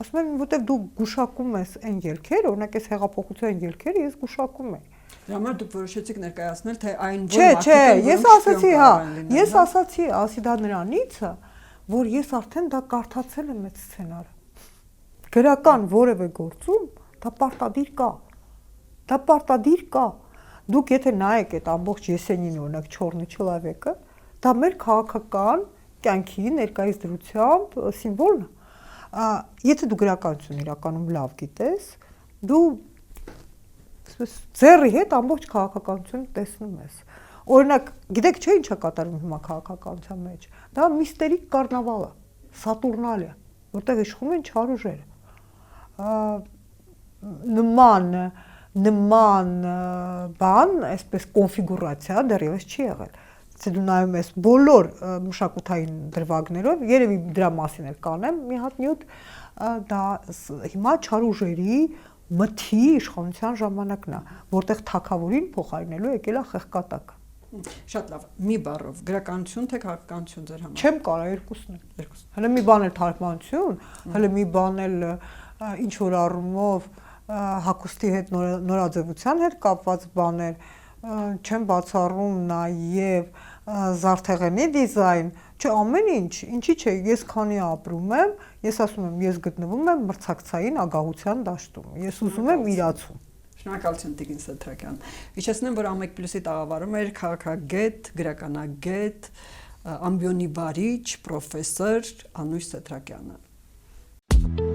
Speaker 2: ասում են որտեվ դու գուշակում ես այն ելքերը, օրինակ այս հեղափոխության ելքերը ես գուշակում եմ։
Speaker 1: Դրա համար դուք որոշեցիք ներկայացնել, թե այն
Speaker 2: Չէ, ես ասացի, հա, ես ասացի, ասի դա նրանից է, որ ես արդեն դա կարդացել եմ այդ սցենարը։ Գրական որևէ գործում դա պարտադիր կա։ Դա պարտադիր կա։ Դուք եթե նայեք այդ ամբողջ Եսենին օրինակ Չորնի Չելավեկը, դա մեր քաղաքական կյանքի ներկայիս դրությամբ սիմվոլն է։ Եթե դու գրականություն իրականում լավ գիտես, դու ձեռի հետ ամբողջ քաղաքականությունը տեսնում ես։ Օրինակ, գիտեք չէ՞ ինչ է կատարվում հիմա քաղաքականության մեջ։ Դա միստերիկ կառնավալ է, Սատուրնալիա, որտեղ իշխում են չար ուժերը։ Նման բան, այսպես կոնֆիգուրացիա դեռևս չի եղել։ Եթե դու նայում ես բոլոր մշակութային դրվագներով, երևի դրա մասին էլ կանեմ մի հատ նյութ, դա հիմա չար ուժերի մթի իշխանության ժամանակն է, որտեղ թագավորին փոխարինելու եկել է խեղկատակը։
Speaker 1: Շատ լավ, մի բառով, գրականություն թե քաղաքականություն ձեր համար։
Speaker 2: Չեմ կարա երկուսն էլ։ Հələ մի բան էլ թարգմանություն, հələ մի բան էլ ինչ որ առումով հագուստի հետ նորաձևության հետ կապված բաներ, չեմ բացառում նաև զարդեղենի դիզայն, չէ ամեն ինչ, ինչի՞ չէ, ես քանի ապրում եմ, ես ասում եմ, ես գտնվում եմ մրցակցային ագահության դաշտում, ես ուզում եմ իրացում։
Speaker 1: Շնորհակալություն Տիգին Սեդրակյան։ Հիշեցնեմ, որ Ամեկ Պլյուսի տաղավարում էր քաղաքագետ, գրականագետ, ամբիոնի վարիչ, պրոֆեսոր Անուշ Սեդրակյանը։